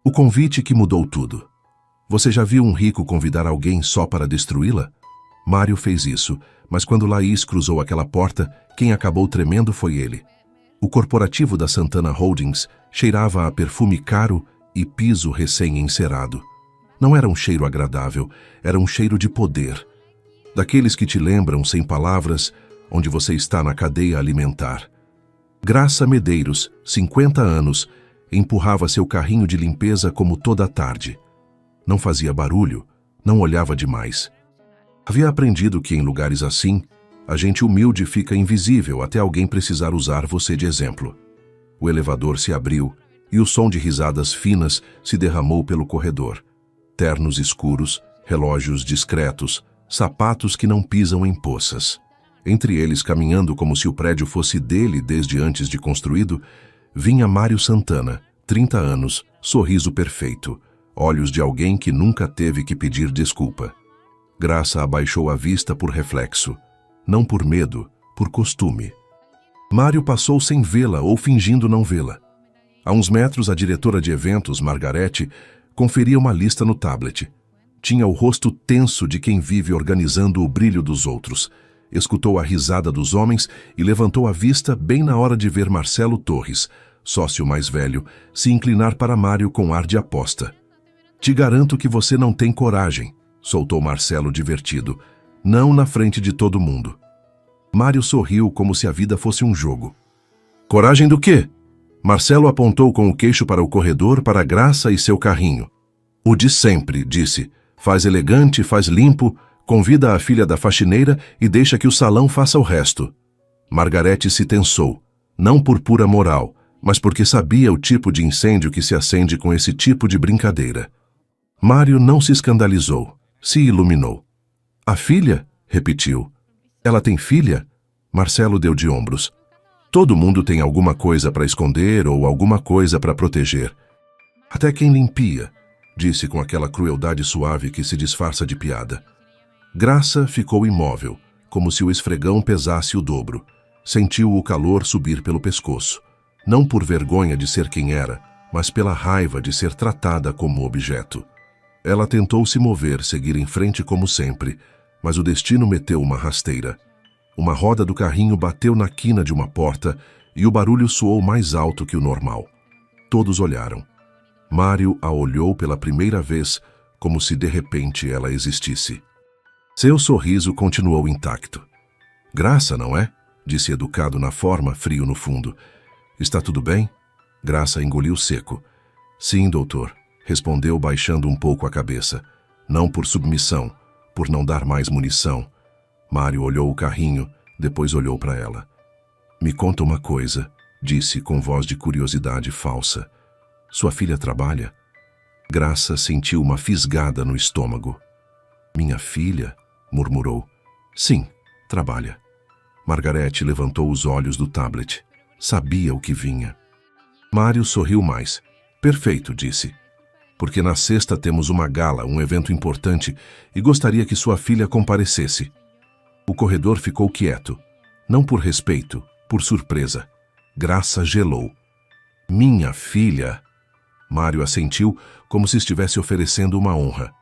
O convite que mudou tudo. Você já viu um rico convidar alguém só para destruí-la? Mário fez isso, mas quando Laís cruzou aquela porta, quem acabou tremendo foi ele. O corporativo da Santana Holdings cheirava a perfume caro e piso recém-encerado. Não era um cheiro agradável, era um cheiro de poder. Daqueles que te lembram sem palavras, onde você está na cadeia alimentar. Graça Medeiros, 50 anos, empurrava seu carrinho de limpeza como toda a tarde. Não fazia barulho, não olhava demais. Havia aprendido que em lugares assim, a gente humilde fica invisível até alguém precisar usar você de exemplo. O elevador se abriu e o som de risadas finas se derramou pelo corredor. Ternos escuros, relógios discretos, sapatos que não pisam em poças. Entre eles, caminhando como se o prédio fosse dele desde antes de construído, vinha Mário Santana, 30 anos, sorriso perfeito, olhos de alguém que nunca teve que pedir desculpa. Graça abaixou a vista por reflexo, não por medo, por costume. Mário passou sem vê-la ou fingindo não vê-la. A uns metros, a diretora de eventos, Margarete, conferia uma lista no tablet. Tinha o rosto tenso de quem vive organizando o brilho dos outros. Escutou a risada dos homens e levantou a vista bem na hora de ver Marcelo Torres, sócio mais velho, se inclinar para Mário com ar de aposta. Te garanto que você não tem coragem, soltou Marcelo divertido, não na frente de todo mundo. Mário sorriu como se a vida fosse um jogo. Coragem do quê? Marcelo apontou com o queixo para o corredor, para Graça e seu carrinho. O de sempre, disse. Faz elegante, faz limpo, convida a filha da faxineira e deixa que o salão faça o resto. Margarete se tensou, não por pura moral, mas porque sabia o tipo de incêndio que se acende com esse tipo de brincadeira. Mário não se escandalizou, se iluminou. A filha? Repetiu. Ela tem filha? Marcelo deu de ombros. Todo mundo tem alguma coisa para esconder ou alguma coisa para proteger. Até quem limpia, disse com aquela crueldade suave que se disfarça de piada. Graça ficou imóvel, como se o esfregão pesasse o dobro. Sentiu o calor subir pelo pescoço. Não por vergonha de ser quem era, mas pela raiva de ser tratada como objeto. Ela tentou se mover, seguir em frente como sempre, mas o destino meteu uma rasteira. Uma roda do carrinho bateu na quina de uma porta e o barulho soou mais alto que o normal. Todos olharam. Mário a olhou pela primeira vez, como se de repente ela existisse. Seu sorriso continuou intacto. Graça, não é? Disse educado na forma, frio no fundo. Está tudo bem? Graça engoliu seco. Sim, doutor, respondeu baixando um pouco a cabeça. Não por submissão, por não dar mais munição. Mário olhou o carrinho, depois olhou para ela. Me conta uma coisa, disse com voz de curiosidade falsa. Sua filha trabalha? Graça sentiu uma fisgada no estômago. Minha filha? Murmurou. Sim, trabalha. Margarete levantou os olhos do tablet. Sabia o que vinha. Mário sorriu mais. Perfeito, disse. Porque na sexta temos uma gala, um evento importante, e gostaria que sua filha comparecesse. O corredor ficou quieto. Não por respeito, por surpresa. Graça gelou. Minha filha? Mário assentiu, como se estivesse oferecendo uma honra.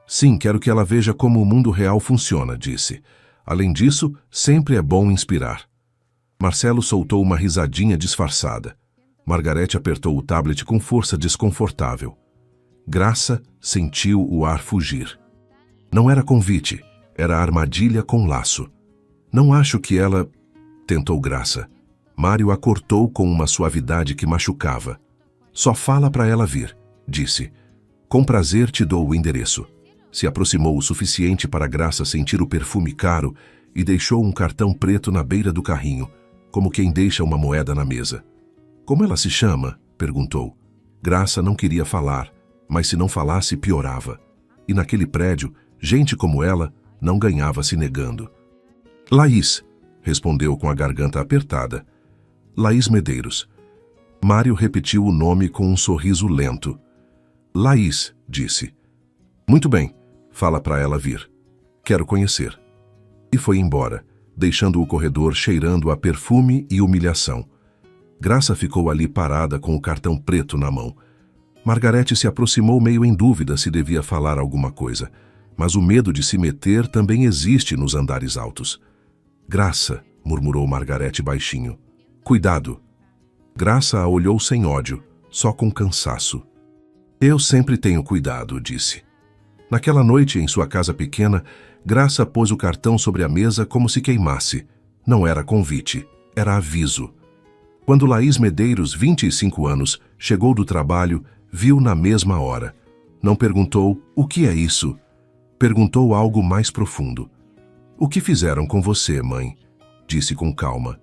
Sim, quero que ela veja como o mundo real funciona, disse. Além disso, sempre é bom inspirar. Marcelo soltou uma risadinha disfarçada. Margarete apertou o tablet com força desconfortável. Graça sentiu o ar fugir. Não era convite, era armadilha com laço. Não acho que ela... Tentou Graça. Mário a cortou com uma suavidade que machucava. Só fala para ela vir, disse. Com prazer te dou o endereço. Se aproximou o suficiente para Graça sentir o perfume caro e deixou um cartão preto na beira do carrinho, como quem deixa uma moeda na mesa. Como ela se chama? Perguntou. Graça não queria falar, mas se não falasse piorava. E naquele prédio, gente como ela não ganhava se negando. Laís, respondeu com a garganta apertada. Laís Medeiros. Mário repetiu o nome com um sorriso lento. Laís, disse. Muito bem, fala para ela vir. Quero conhecer. E foi embora, deixando o corredor cheirando a perfume e humilhação. Graça ficou ali parada com o cartão preto na mão. Margarete se aproximou meio em dúvida se devia falar alguma coisa, mas o medo de se meter também existe nos andares altos. Graça, murmurou Margarete baixinho. Cuidado. Graça a olhou sem ódio, só com cansaço. Eu sempre tenho cuidado, disse. Naquela noite, em sua casa pequena, Graça pôs o cartão sobre a mesa como se queimasse. Não era convite, era aviso. Quando Laís Medeiros, 25 anos, chegou do trabalho, viu na mesma hora. Não perguntou, o que é isso? Perguntou algo mais profundo. O que fizeram com você, mãe? Disse com calma.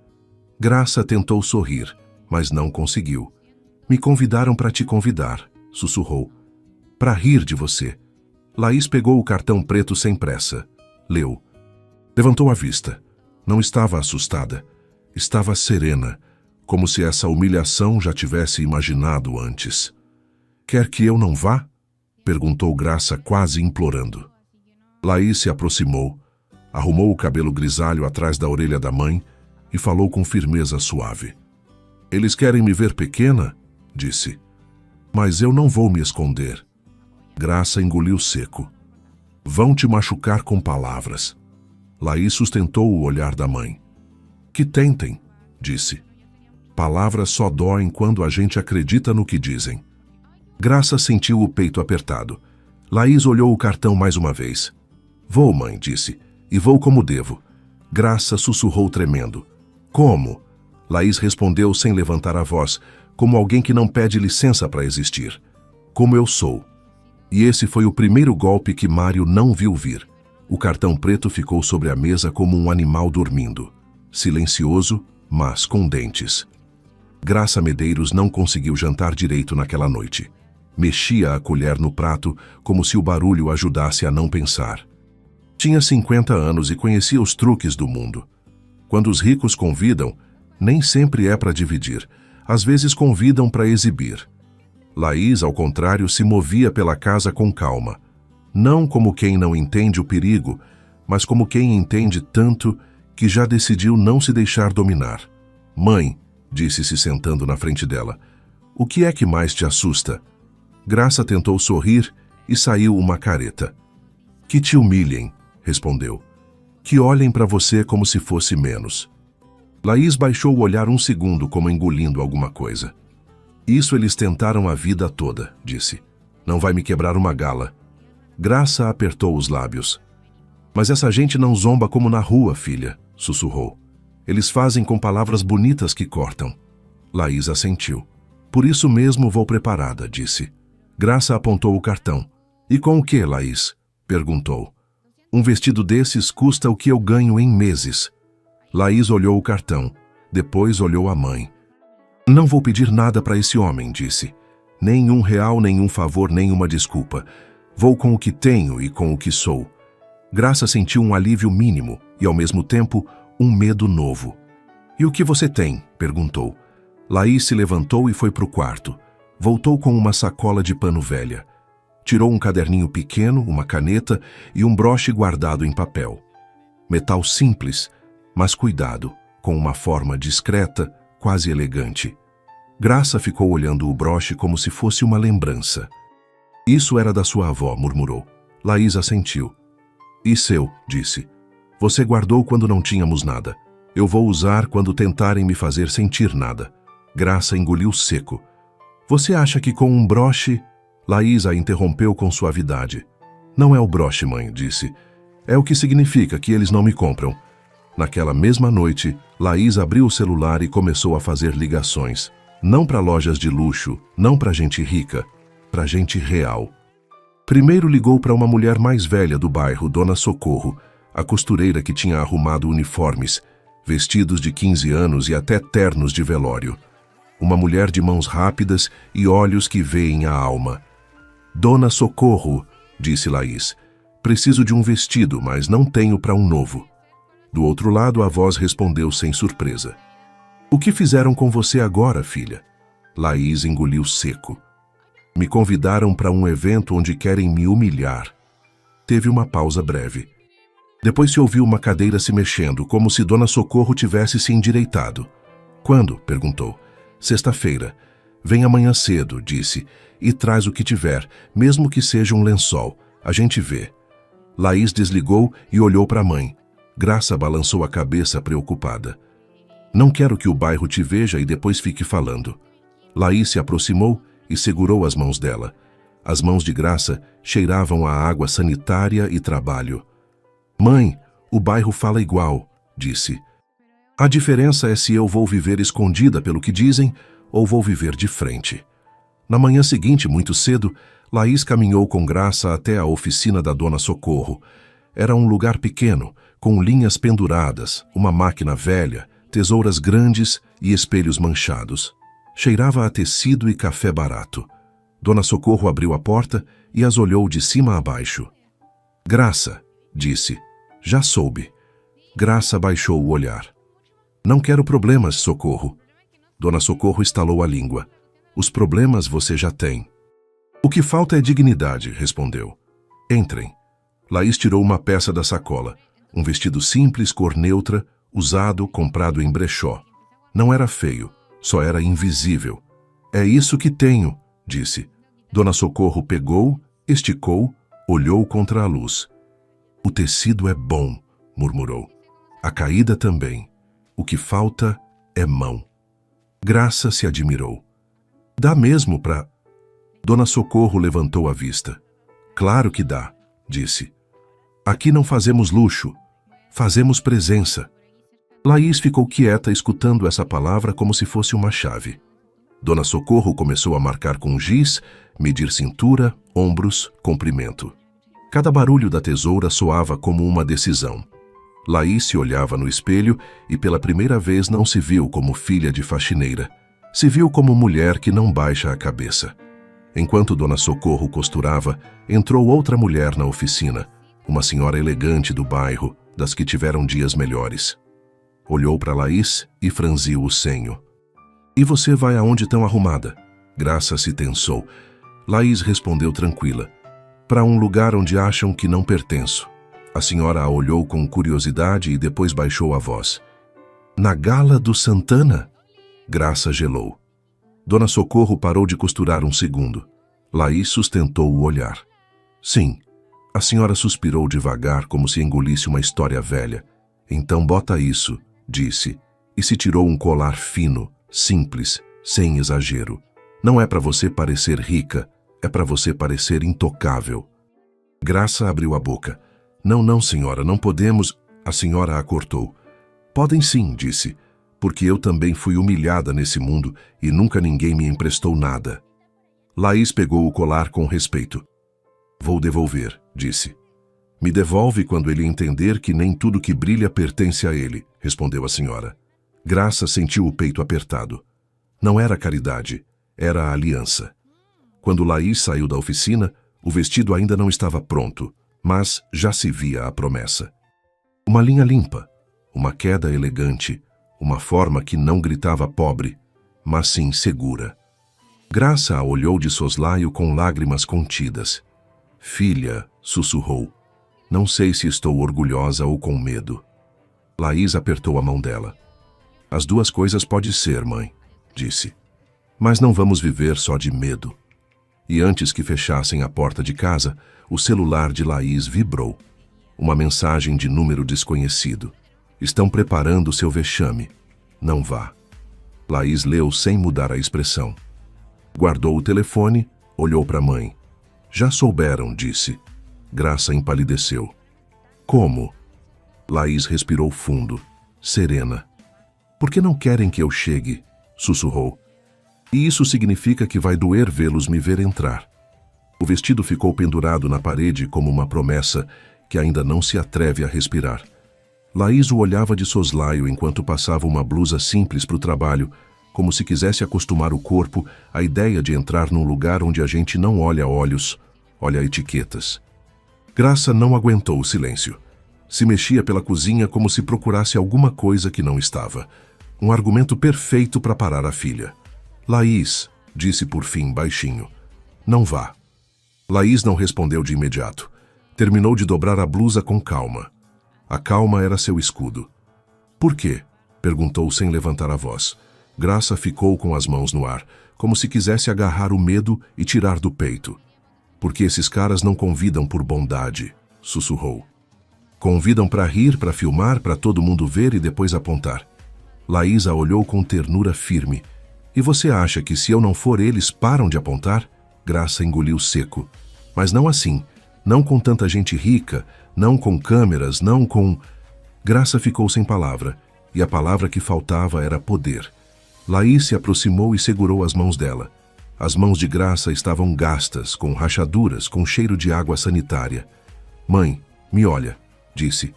Graça tentou sorrir, mas não conseguiu. Me convidaram para te convidar, sussurrou. Para rir de você. Laís pegou o cartão preto sem pressa. Leu. Levantou a vista. Não estava assustada. Estava serena, como se essa humilhação já tivesse imaginado antes. Quer que eu não vá? Perguntou Graça quase implorando. Laís se aproximou, arrumou o cabelo grisalho atrás da orelha da mãe e falou com firmeza suave. Eles querem me ver pequena? Disse. Mas eu não vou me esconder. Graça engoliu seco. Vão te machucar com palavras. Laís sustentou o olhar da mãe. Que tentem, disse. Palavras só doem quando a gente acredita no que dizem. Graça sentiu o peito apertado. Laís olhou o cartão mais uma vez. Vou, mãe, disse, e vou como devo. Graça sussurrou tremendo. Como? Laís respondeu sem levantar a voz, como alguém que não pede licença para existir. Como eu sou. E esse foi o primeiro golpe que Mário não viu vir. O cartão preto ficou sobre a mesa como um animal dormindo. Silencioso, mas com dentes. Graça Medeiros não conseguiu jantar direito naquela noite. Mexia a colher no prato como se o barulho ajudasse a não pensar. Tinha 50 anos e conhecia os truques do mundo. Quando os ricos convidam, nem sempre é para dividir. Às vezes convidam para exibir. Laís, ao contrário, se movia pela casa com calma. Não como quem não entende o perigo, mas como quem entende tanto que já decidiu não se deixar dominar. Mãe, disse-se sentando na frente dela, o que é que mais te assusta? Graça tentou sorrir e saiu uma careta. Que te humilhem, respondeu. Que olhem para você como se fosse menos. Laís baixou o olhar um segundo como engolindo alguma coisa. Isso eles tentaram a vida toda, disse. Não vai me quebrar uma gala. Graça apertou os lábios. Mas essa gente não zomba como na rua, filha, sussurrou. Eles fazem com palavras bonitas que cortam. Laís assentiu. Por isso mesmo vou preparada, disse. Graça apontou o cartão. E com o que, Laís? Perguntou. Um vestido desses custa o que eu ganho em meses. Laís olhou o cartão. Depois olhou a mãe. Não vou pedir nada para esse homem, disse. Nem R$1, nenhum favor, nenhuma desculpa. Vou com o que tenho e com o que sou. Graça sentiu um alívio mínimo e, ao mesmo tempo, um medo novo. E o que você tem? Perguntou. Laís se levantou e foi para o quarto. Voltou com uma sacola de pano velha. Tirou um caderninho pequeno, uma caneta e um broche guardado em papel. Metal simples, mas cuidado, com uma forma discreta, quase elegante. Graça ficou olhando o broche como se fosse uma lembrança. Isso era da sua avó, murmurou. Laís assentiu. E seu, disse. Você guardou quando não tínhamos nada. Eu vou usar quando tentarem me fazer sentir nada. Graça engoliu seco. Você acha que com um broche... Laís a interrompeu com suavidade. Não é o broche, mãe, disse. É o que significa que eles não me compram. Naquela mesma noite, Laís abriu o celular e começou a fazer ligações. Não para lojas de luxo, não para gente rica, para gente real. Primeiro ligou para uma mulher mais velha do bairro, Dona Socorro, a costureira que tinha arrumado uniformes, vestidos de 15 anos e até ternos de velório. Uma mulher de mãos rápidas e olhos que veem a alma. Dona Socorro, disse Laís, preciso de um vestido, mas não tenho para um novo. Do outro lado, a voz respondeu sem surpresa. O que fizeram com você agora, filha? Laís engoliu seco. Me convidaram para um evento onde querem me humilhar. Teve uma pausa breve. Depois se ouviu uma cadeira se mexendo, como se Dona Socorro tivesse se endireitado. Quando? Perguntou. Sexta-feira. Vem amanhã cedo, disse, e traz o que tiver, mesmo que seja um lençol. A gente vê. Laís desligou e olhou para a mãe. Graça balançou a cabeça preocupada. Não quero que o bairro te veja e depois fique falando. Laís se aproximou e segurou as mãos dela. As mãos de Graça cheiravam a água sanitária e trabalho. Mãe, o bairro fala igual, disse. A diferença é se eu vou viver escondida pelo que dizem ou vou viver de frente. Na manhã seguinte, muito cedo, Laís caminhou com Graça até a oficina da Dona Socorro. Era um lugar pequeno, com linhas penduradas, uma máquina velha, tesouras grandes e espelhos manchados. Cheirava a tecido e café barato. Dona Socorro abriu a porta e as olhou de cima a baixo. Graça, disse. Já soube. Graça baixou o olhar. Não quero problemas, Socorro. Dona Socorro estalou a língua. Os problemas você já tem. O que falta é dignidade, respondeu. Entrem. Laís tirou uma peça da sacola. Um vestido simples, cor neutra, usado, comprado em brechó. Não era feio, só era invisível. É isso que tenho, disse. Dona Socorro pegou, esticou, olhou contra a luz. O tecido é bom, murmurou. A caída também. O que falta é mão. Graça se admirou. Dá mesmo pra... Dona Socorro levantou a vista. Claro que dá, disse. Aqui não fazemos luxo, fazemos presença. Laís ficou quieta escutando essa palavra como se fosse uma chave. Dona Socorro começou a marcar com giz, medir cintura, ombros, comprimento. Cada barulho da tesoura soava como uma decisão. Laís se olhava no espelho e pela primeira vez não se viu como filha de faxineira. Se viu como mulher que não baixa a cabeça. Enquanto Dona Socorro costurava, entrou outra mulher na oficina, uma senhora elegante do bairro, das que tiveram dias melhores. Olhou para Laís e franziu o senho. E você vai aonde tão arrumada? Graça se tensou. Laís respondeu tranquila. Para um lugar onde acham que não pertenço. A senhora a olhou com curiosidade e depois baixou a voz. Na gala do Santana? Graça gelou. Dona Socorro parou de costurar um segundo. Laís sustentou o olhar. Sim. A senhora suspirou devagar como se engolisse uma história velha. Então bota isso, disse, e se tirou um colar fino, simples, sem exagero. Não é para você parecer rica, é para você parecer intocável. Graça abriu a boca. Não, senhora, não podemos... A senhora a cortou. Podem sim, disse, porque eu também fui humilhada nesse mundo e nunca ninguém me emprestou nada. Laís pegou o colar com respeito. Vou devolver, disse. Me devolve quando ele entender que nem tudo que brilha pertence a ele, respondeu a senhora. Graça sentiu o peito apertado. Não era caridade, era a aliança. Quando Laís saiu da oficina, o vestido ainda não estava pronto, mas já se via a promessa. Uma linha limpa, uma queda elegante, uma forma que não gritava pobre, mas sim segura. Graça a olhou de soslaio com lágrimas contidas. Filha, sussurrou. Não sei se estou orgulhosa ou com medo. Laís apertou a mão dela. As duas coisas pode ser, mãe, disse. Mas não vamos viver só de medo. E antes que fechassem a porta de casa, o celular de Laís vibrou. Uma mensagem de número desconhecido. Estão preparando seu vexame. Não vá. Laís leu sem mudar a expressão. Guardou o telefone, olhou para a mãe. Já souberam, disse. Graça empalideceu. Como? Laís respirou fundo, serena. Por que não querem que eu chegue? Sussurrou. E isso significa que vai doer vê-los me ver entrar. O vestido ficou pendurado na parede como uma promessa que ainda não se atreve a respirar. Laís o olhava de soslaio enquanto passava uma blusa simples para o trabalho, como se quisesse acostumar o corpo à ideia de entrar num lugar onde a gente não olha olhos, olha etiquetas. Graça não aguentou o silêncio. Se mexia pela cozinha como se procurasse alguma coisa que não estava. Um argumento perfeito para parar a filha. Laís, disse por fim baixinho, não vá. Laís não respondeu de imediato. Terminou de dobrar a blusa com calma. A calma era seu escudo. Por quê? Perguntou sem levantar a voz. Graça ficou com as mãos no ar, como se quisesse agarrar o medo e tirar do peito. Porque esses caras não convidam por bondade, sussurrou. Convidam para rir, para filmar, para todo mundo ver e depois apontar. Laís a olhou com ternura firme. E você acha que se eu não for eles param de apontar? Graça engoliu seco. Mas não assim. Não com tanta gente rica, não com câmeras, não com... Graça ficou sem palavra. E a palavra que faltava era poder. Laís se aproximou e segurou as mãos dela. As mãos de Graça estavam gastas, com rachaduras, com cheiro de água sanitária. Mãe, me olha, disse.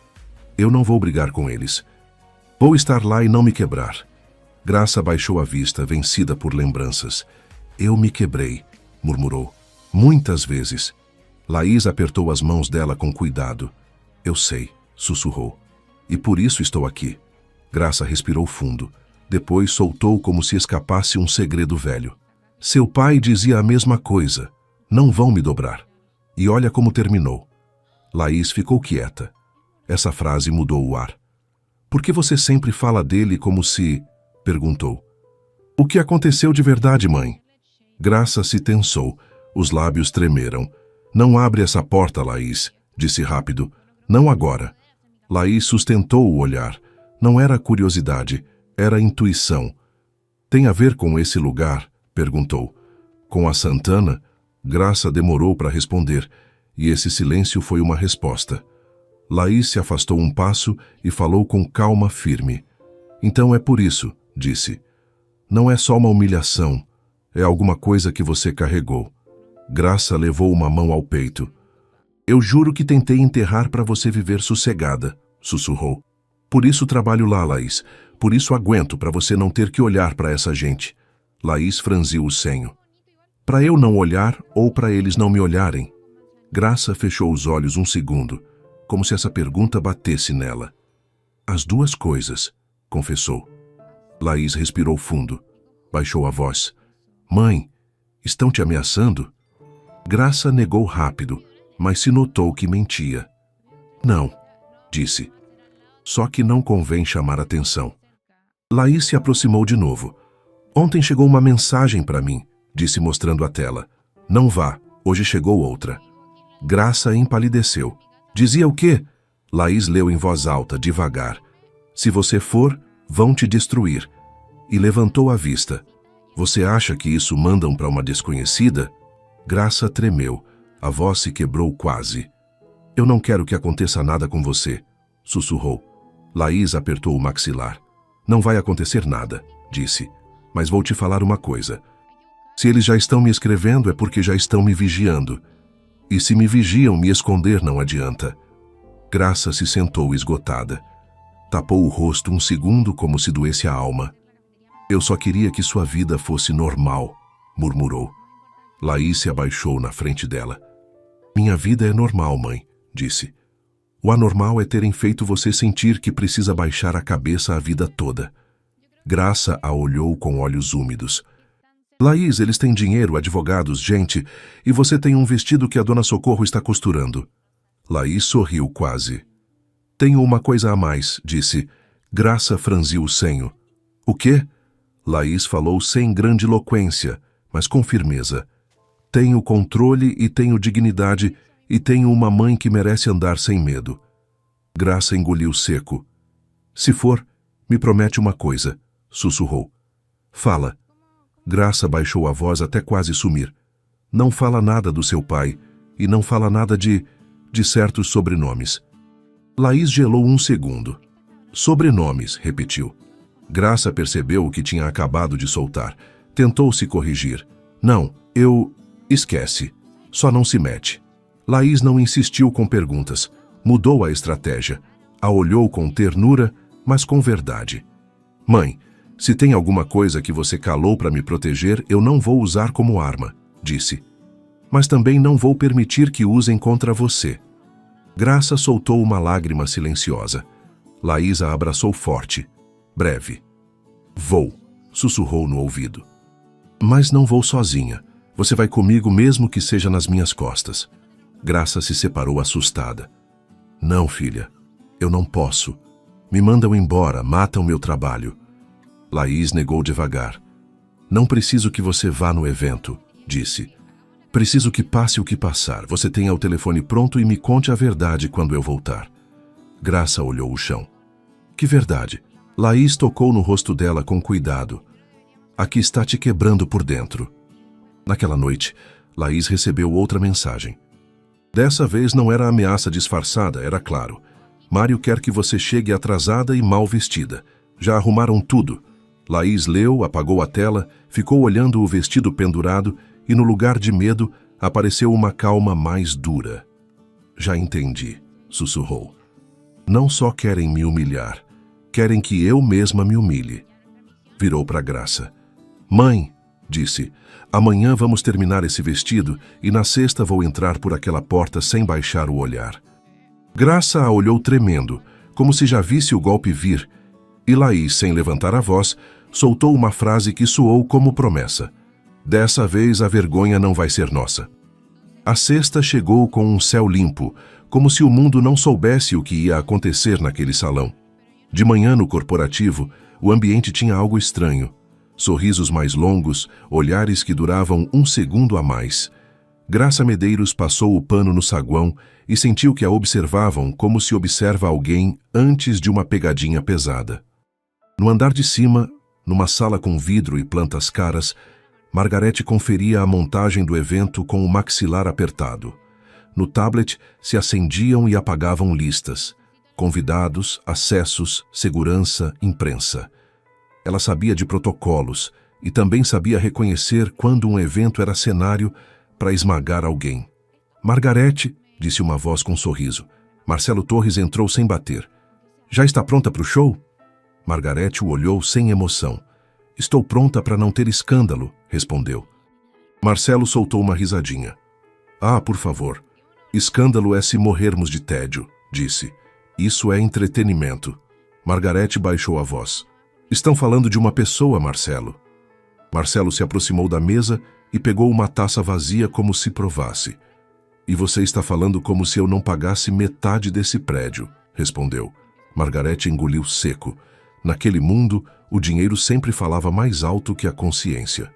Eu não vou brigar com eles. Vou estar lá e não me quebrar. Graça baixou a vista, vencida por lembranças. Eu me quebrei, murmurou. Muitas vezes. Laís apertou as mãos dela com cuidado. Eu sei, sussurrou. E por isso estou aqui. Graça respirou fundo. Depois soltou como se escapasse um segredo velho. Seu pai dizia a mesma coisa. Não vão me dobrar. E olha como terminou. Laís ficou quieta. Essa frase mudou o ar. Por que você sempre fala dele como se... perguntou. O que aconteceu de verdade, mãe? Graça se tensou. Os lábios tremeram. Não abre essa porta, Laís, disse rápido. Não agora. Laís sustentou o olhar. Não era curiosidade, era intuição. Tem a ver com esse lugar? Perguntou. Com a Santana? Graça demorou para responder, e esse silêncio foi uma resposta. Laís se afastou um passo e falou com calma firme. Então é por isso, disse. Não é só uma humilhação, é alguma coisa que você carregou. Graça levou uma mão ao peito. Eu juro que tentei enterrar para você viver sossegada, sussurrou. Por isso trabalho lá, Laís. Por isso aguento, para você não ter que olhar para essa gente. Laís franziu o senho. Para eu não olhar ou para eles não me olharem? Graça fechou os olhos um segundo, como se essa pergunta batesse nela. As duas coisas, confessou. Laís respirou fundo, baixou a voz. Mãe, estão te ameaçando? Graça negou rápido, mas se notou que mentia. Não, disse. Só que não convém chamar atenção. Laís se aproximou de novo. Ontem chegou uma mensagem para mim, disse mostrando a tela. Não vá, hoje chegou outra. Graça empalideceu. Dizia o quê? Laís leu em voz alta, devagar. Se você for, vão te destruir. E levantou a vista. Você acha que isso mandam para uma desconhecida? Graça tremeu. A voz se quebrou quase. Eu não quero que aconteça nada com você, sussurrou. Laís apertou o maxilar. Não vai acontecer nada, disse. Mas vou te falar uma coisa. Se eles já estão me escrevendo é porque já estão me vigiando. E se me vigiam, me esconder não adianta. Graça se sentou esgotada. Tapou o rosto um segundo como se doesse a alma. Eu só queria que sua vida fosse normal, murmurou. Laís se abaixou na frente dela. Minha vida é normal, mãe, disse. O anormal é terem feito você sentir que precisa baixar a cabeça a vida toda. Graça a olhou com olhos úmidos. Laís, eles têm dinheiro, advogados, gente, e você tem um vestido que a dona Socorro está costurando. Laís sorriu quase. Tenho uma coisa a mais, disse. Graça franziu o senho. O quê? Laís falou sem grandiloquência, mas com firmeza. Tenho controle e tenho dignidade e tenho uma mãe que merece andar sem medo. Graça engoliu seco. Se for, me promete uma coisa, sussurrou. Fala. Graça baixou a voz até quase sumir. Não fala nada do seu pai e não fala nada de certos sobrenomes. Laís gelou um segundo. Sobrenomes, repetiu. Graça percebeu o que tinha acabado de soltar. Tentou se corrigir. Não, Esquece. Só não se mete. Laís não insistiu com perguntas. Mudou a estratégia. A olhou com ternura, mas com verdade. Mãe, se tem alguma coisa que você calou para me proteger, eu não vou usar como arma, disse. Mas também não vou permitir que usem contra você. Graça soltou uma lágrima silenciosa. Laís a abraçou forte. Breve. Vou, sussurrou no ouvido. Mas não vou sozinha. Você vai comigo mesmo que seja nas minhas costas. Graça se separou assustada. Não, filha. Eu não posso. Me mandam embora, matam meu trabalho. Laís negou devagar. Não preciso que você vá no evento, disse. Preciso que passe o que passar. Você tenha o telefone pronto e me conte a verdade quando eu voltar. Graça olhou o chão. Que verdade? Laís tocou no rosto dela com cuidado. A que está te quebrando por dentro. Naquela noite, Laís recebeu outra mensagem. Dessa vez não era ameaça disfarçada, era claro. Mário quer que você chegue atrasada e mal vestida. Já arrumaram tudo. Laís leu, apagou a tela, ficou olhando o vestido pendurado e no lugar de medo apareceu uma calma mais dura. Já entendi, sussurrou. Não só querem me humilhar, querem que eu mesma me humilhe. Virou para Graça. Mãe, disse, amanhã vamos terminar esse vestido e na sexta vou entrar por aquela porta sem baixar o olhar. Graça a olhou tremendo, como se já visse o golpe vir, e Laís, sem levantar a voz, soltou uma frase que soou como promessa. Dessa vez a vergonha não vai ser nossa. A sexta chegou com um céu limpo, como se o mundo não soubesse o que ia acontecer naquele salão. De manhã no corporativo, o ambiente tinha algo estranho. Sorrisos mais longos, olhares que duravam um segundo a mais. Graça Medeiros passou o pano no saguão e sentiu que a observavam como se observa alguém antes de uma pegadinha pesada. No andar de cima, numa sala com vidro e plantas caras, Margarete conferia a montagem do evento com o maxilar apertado. No tablet se acendiam e apagavam listas. Convidados, acessos, segurança, imprensa. Ela sabia de protocolos e também sabia reconhecer quando um evento era cenário para esmagar alguém. Margarete, disse uma voz com um sorriso. Marcelo Torres entrou sem bater. Já está pronta para o show? Margarete o olhou sem emoção. Estou pronta para não ter escândalo, respondeu. Marcelo soltou uma risadinha. Ah, por favor. Escândalo é se morrermos de tédio, disse. Isso é entretenimento. Margarete baixou a voz. Estão falando de uma pessoa, Marcelo. Marcelo se aproximou da mesa e pegou uma taça vazia como se provasse. E você está falando como se eu não pagasse metade desse prédio, respondeu. Margarete engoliu seco. Naquele mundo, o dinheiro sempre falava mais alto que a consciência.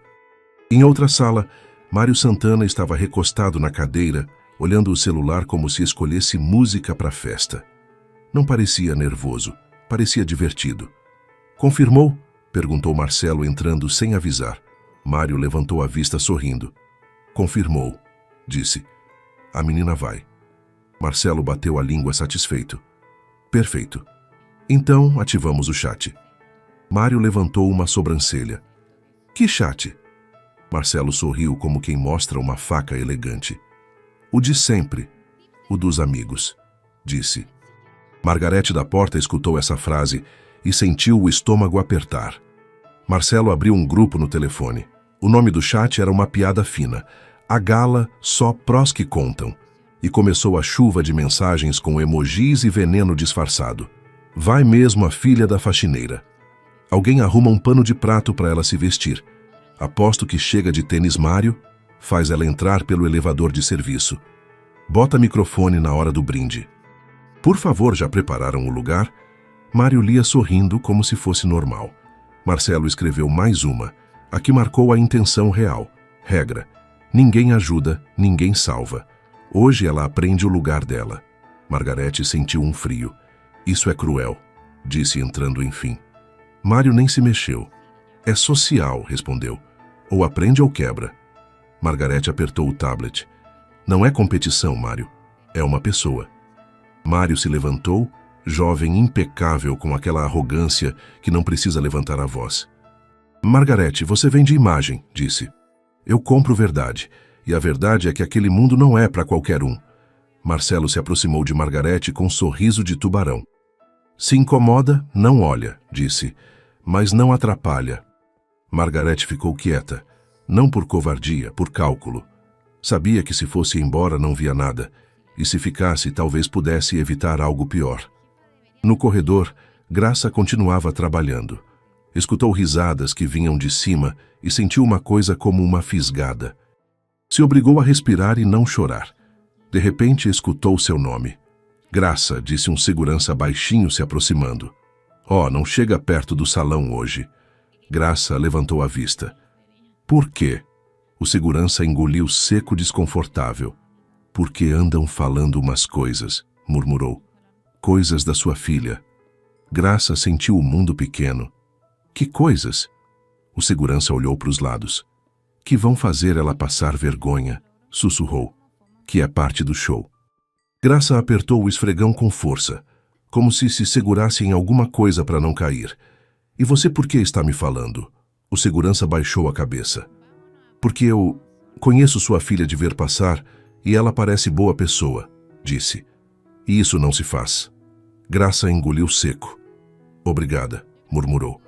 Em outra sala, Mário Santana estava recostado na cadeira, olhando o celular como se escolhesse música para a festa. Não parecia nervoso, parecia divertido. Confirmou? Perguntou Marcelo entrando sem avisar. Mário levantou a vista sorrindo. Confirmou, disse. A menina vai. Marcelo bateu a língua satisfeito. Perfeito. Então ativamos o chat. Mário levantou uma sobrancelha. Que chat? Marcelo sorriu como quem mostra uma faca elegante. O de sempre, o dos amigos, disse. Margarete da porta escutou essa frase e sentiu o estômago apertar. Marcelo abriu um grupo no telefone. O nome do chat era uma piada fina. A gala só prós que contam. E começou a chuva de mensagens com emojis e veneno disfarçado. Vai mesmo a filha da faxineira. Alguém arruma um pano de prato para ela se vestir. Aposto que chega de tênis Mário, faz ela entrar pelo elevador de serviço. Bota microfone na hora do brinde. Por favor, já prepararam o lugar? Mário lia sorrindo como se fosse normal. Marcelo escreveu mais uma, a que marcou a intenção real. Regra. Ninguém ajuda, ninguém salva. Hoje ela aprende o lugar dela. Margarete sentiu um frio. Isso é cruel, disse entrando enfim. Mário nem se mexeu. É social, respondeu. Ou aprende ou quebra. Margarete apertou o tablet. Não é competição, Mário. É uma pessoa. Mário se levantou, jovem impecável com aquela arrogância que não precisa levantar a voz. Margarete, você vende imagem, disse. Eu compro verdade, e a verdade é que aquele mundo não é para qualquer um. Marcelo se aproximou de Margarete com um sorriso de tubarão. Se incomoda, não olha, disse, mas não atrapalha. Margarete ficou quieta, não por covardia, por cálculo. Sabia que se fosse embora não via nada, e se ficasse talvez pudesse evitar algo pior. No corredor, Graça continuava trabalhando. Escutou risadas que vinham de cima e sentiu uma coisa como uma fisgada. Se obrigou a respirar e não chorar. De repente escutou seu nome. Graça, disse um segurança baixinho se aproximando. Oh, não chega perto do salão hoje. Graça levantou a vista. Por quê? O segurança engoliu seco, desconfortável. Por que andam falando umas coisas? Murmurou. Coisas da sua filha. Graça sentiu o mundo pequeno. Que coisas? O segurança olhou para os lados. Que vão fazer ela passar vergonha, sussurrou. Que é parte do show. Graça apertou o esfregão com força, como se segurasse em alguma coisa para não cair. E você por que está me falando? O segurança baixou a cabeça. Porque eu conheço sua filha de ver passar e ela parece boa pessoa, disse. E isso não se faz. Graça engoliu seco. Obrigada, murmurou.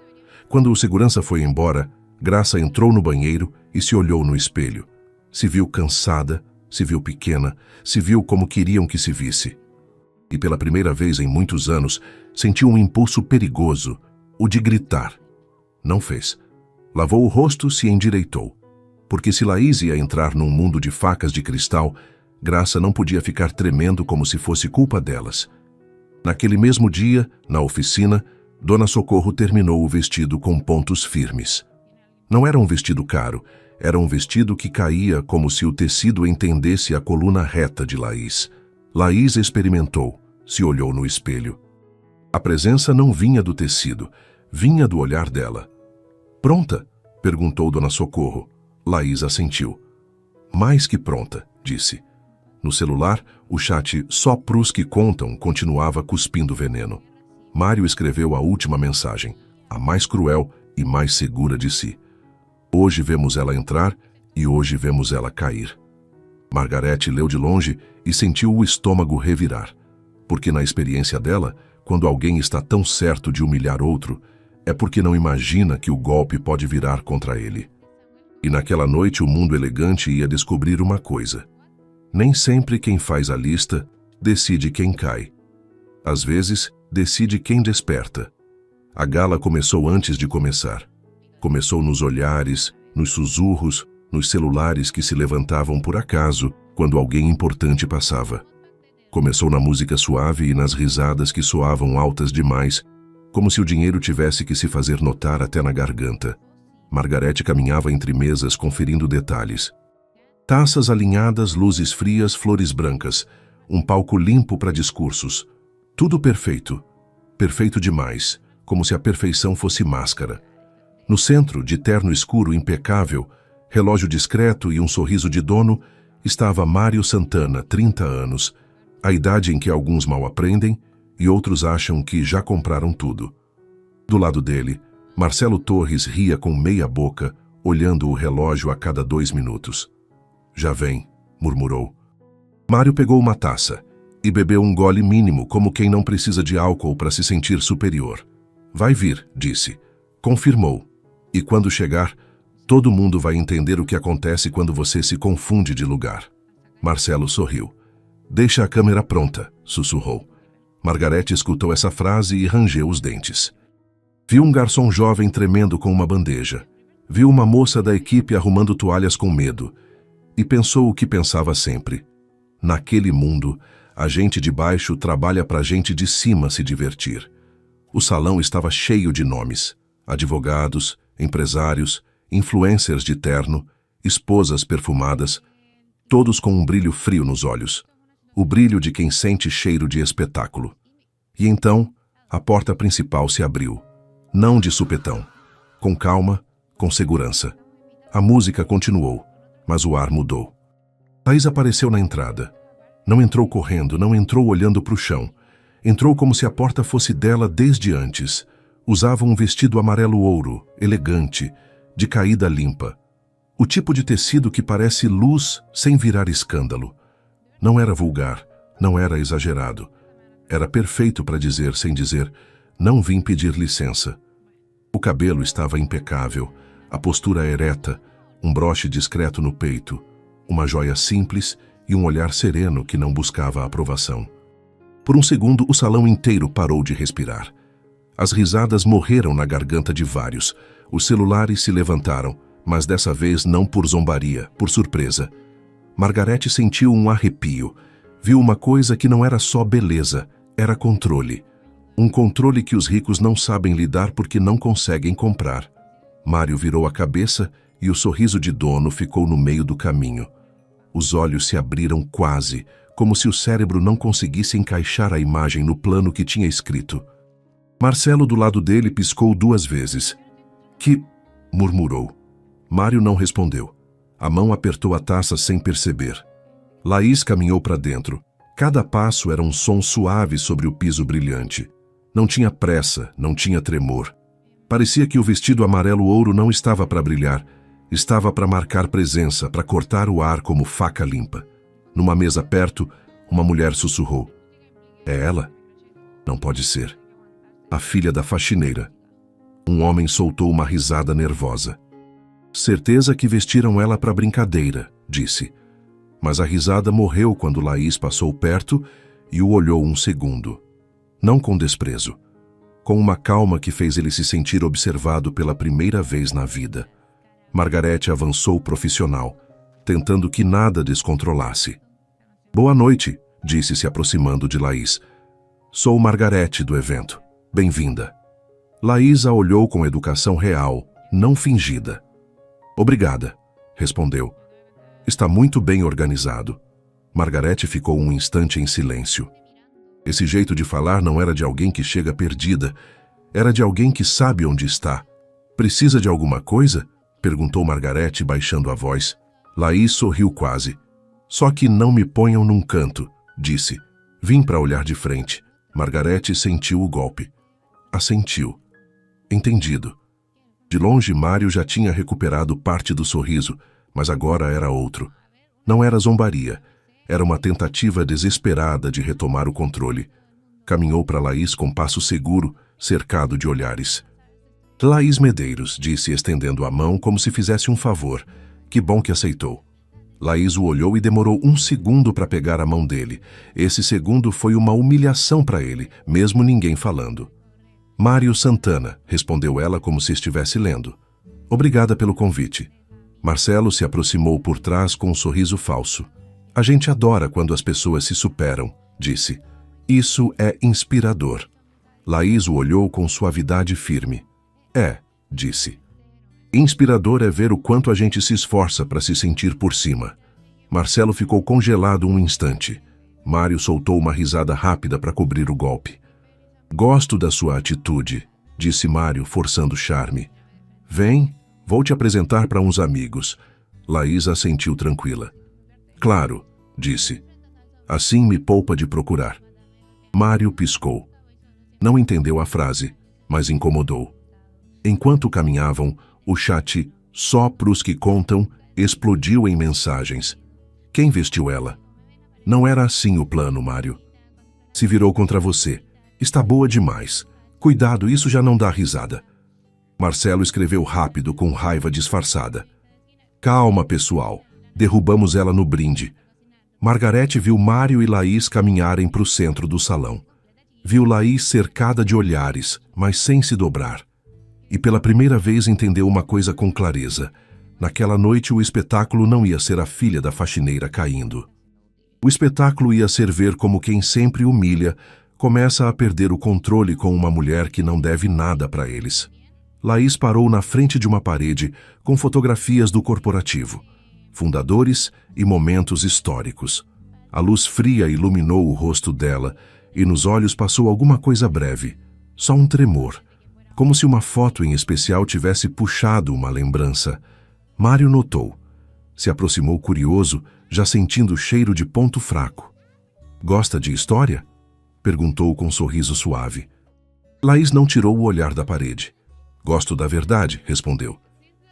Quando o segurança foi embora, Graça entrou no banheiro e se olhou no espelho. Se viu cansada, se viu pequena, se viu como queriam que se visse. E pela primeira vez em muitos anos, sentiu um impulso perigoso, o de gritar. Não fez. Lavou o rosto, se endireitou. Porque se Laís ia entrar num mundo de facas de cristal, Graça não podia ficar tremendo como se fosse culpa delas. Naquele mesmo dia, na oficina, Dona Socorro terminou o vestido com pontos firmes. Não era um vestido caro, era um vestido que caía como se o tecido entendesse a coluna reta de Laís. Laís experimentou, se olhou no espelho. A presença não vinha do tecido, vinha do olhar dela. Pronta? Perguntou Dona Socorro. Laís assentiu. Mais que pronta, disse. No celular, o chat Só pros que contam continuava cuspindo veneno. Mário escreveu a última mensagem, a mais cruel e mais segura de si. Hoje vemos ela entrar e hoje vemos ela cair. Margarete leu de longe e sentiu o estômago revirar, porque na experiência dela, quando alguém está tão certo de humilhar outro, é porque não imagina que o golpe pode virar contra ele. E naquela noite o mundo elegante ia descobrir uma coisa. Nem sempre quem faz a lista decide quem cai. Às vezes, decide quem desperta. A gala começou antes de começar. Começou nos olhares, nos sussurros, nos celulares que se levantavam por acaso quando alguém importante passava. Começou na música suave e nas risadas que soavam altas demais, como se o dinheiro tivesse que se fazer notar até na garganta. Margarete caminhava entre mesas conferindo detalhes. Taças alinhadas, luzes frias, flores brancas, um palco limpo para discursos. Tudo perfeito. Perfeito demais, como se a perfeição fosse máscara. No centro, de terno escuro impecável, relógio discreto e um sorriso de dono, estava Mário Santana, 30 anos, a idade em que alguns mal aprendem e outros acham que já compraram tudo. Do lado dele, Marcelo Torres ria com meia boca, olhando o relógio a cada 2 minutos. Já vem, murmurou. Mário pegou uma taça e bebeu um gole mínimo, como quem não precisa de álcool para se sentir superior. Vai vir, disse. Confirmou. E quando chegar, todo mundo vai entender o que acontece quando você se confunde de lugar. Marcelo sorriu. Deixa a câmera pronta, sussurrou. Margarete escutou essa frase e rangeu os dentes. Viu um garçom jovem tremendo com uma bandeja. Viu uma moça da equipe arrumando toalhas com medo. E pensou o que pensava sempre. Naquele mundo, a gente de baixo trabalha pra gente de cima se divertir. O salão estava cheio de nomes. Advogados, empresários, influencers de terno, esposas perfumadas, todos com um brilho frio nos olhos. O brilho de quem sente cheiro de espetáculo. E então, a porta principal se abriu. Não de supetão. Com calma, com segurança. A música continuou, mas o ar mudou. Laís apareceu na entrada. Não entrou correndo, não entrou olhando para o chão. Entrou como se a porta fosse dela desde antes. Usava um vestido amarelo ouro, elegante, de caída limpa. O tipo de tecido que parece luz sem virar escândalo. Não era vulgar, não era exagerado. Era perfeito para dizer sem dizer, não vim pedir licença. O cabelo estava impecável, a postura ereta, um broche discreto no peito, uma joia simples e um olhar sereno que não buscava aprovação. Por um segundo, o salão inteiro parou de respirar. As risadas morreram na garganta de vários. Os celulares se levantaram, mas dessa vez não por zombaria, por surpresa. Margarete sentiu um arrepio. Viu uma coisa que não era só beleza, era controle. Um controle que os ricos não sabem lidar porque não conseguem comprar. Mário virou a cabeça e o sorriso de dono ficou no meio do caminho. Os olhos se abriram quase, como se o cérebro não conseguisse encaixar a imagem no plano que tinha escrito. Marcelo, do lado dele, piscou 2 vezes. Que... murmurou. Mário não respondeu. A mão apertou a taça sem perceber. Laís caminhou para dentro. Cada passo era um som suave sobre o piso brilhante. Não tinha pressa, não tinha tremor. Parecia que o vestido amarelo-ouro não estava para brilhar. Estava para marcar presença, para cortar o ar como faca limpa. Numa mesa perto, uma mulher sussurrou. É ela? Não pode ser. A filha da faxineira. Um homem soltou uma risada nervosa. Certeza que vestiram ela para brincadeira, disse. Mas a risada morreu quando Laís passou perto e o olhou um segundo. Não com desprezo. Com uma calma que fez ele se sentir observado pela primeira vez na vida. Margarete avançou profissional, tentando que nada descontrolasse. Boa noite, disse se aproximando de Laís. Sou Margarete do evento. Bem-vinda. Laís a olhou com educação real, não fingida. Obrigada, respondeu. Está muito bem organizado. Margarete ficou um instante em silêncio. Esse jeito de falar não era de alguém que chega perdida. Era de alguém que sabe onde está. Precisa de alguma coisa? Perguntou Margarete, baixando a voz. Laís sorriu quase. Só que não me ponham num canto, disse. Vim para olhar de frente. Margarete sentiu o golpe. Assentiu. Entendido. De longe, Mário já tinha recuperado parte do sorriso, mas agora era outro. Não era zombaria. Era uma tentativa desesperada de retomar o controle. Caminhou para Laís com passo seguro, cercado de olhares. Laís Medeiros, disse estendendo a mão como se fizesse um favor. Que bom que aceitou. Laís o olhou e demorou 1 segundo para pegar a mão dele. Esse segundo foi uma humilhação para ele, mesmo ninguém falando. Mário Santana, respondeu ela como se estivesse lendo. Obrigada pelo convite. Marcelo se aproximou por trás com um sorriso falso. A gente adora quando as pessoas se superam, disse. Isso é inspirador. Laís o olhou com suavidade firme. É, disse. Inspirador é ver o quanto a gente se esforça para se sentir por cima. Marcelo ficou congelado um instante. Mário soltou uma risada rápida para cobrir o golpe. Gosto da sua atitude, disse Mário, forçando o charme. Vem, vou te apresentar para uns amigos. Laís assentiu tranquila. Claro, disse. Assim me poupa de procurar. Mário piscou. Não entendeu a frase, mas incomodou. Enquanto caminhavam, o chat Só pros que contam explodiu em mensagens. Quem vestiu ela? Não era assim o plano, Mário. Se virou contra você. Está boa demais. Cuidado, isso já não dá risada. Marcelo escreveu rápido, com raiva disfarçada. Calma, pessoal. Derrubamos ela no brinde. Margarete viu Mário e Laís caminharem para o centro do salão. Viu Laís cercada de olhares, mas sem se dobrar. E pela primeira vez entendeu uma coisa com clareza. Naquela noite o espetáculo não ia ser a filha da faxineira caindo. O espetáculo ia ser ver como quem sempre humilha começa a perder o controle com uma mulher que não deve nada para eles. Laís parou na frente de uma parede com fotografias do corporativo, fundadores e momentos históricos. A luz fria iluminou o rosto dela e nos olhos passou alguma coisa breve, só um tremor, como se uma foto em especial tivesse puxado uma lembrança. Mário notou. Se aproximou curioso, já sentindo o cheiro de ponto fraco. Gosta de história? Perguntou com um sorriso suave. Laís não tirou o olhar da parede. Gosto da verdade, respondeu.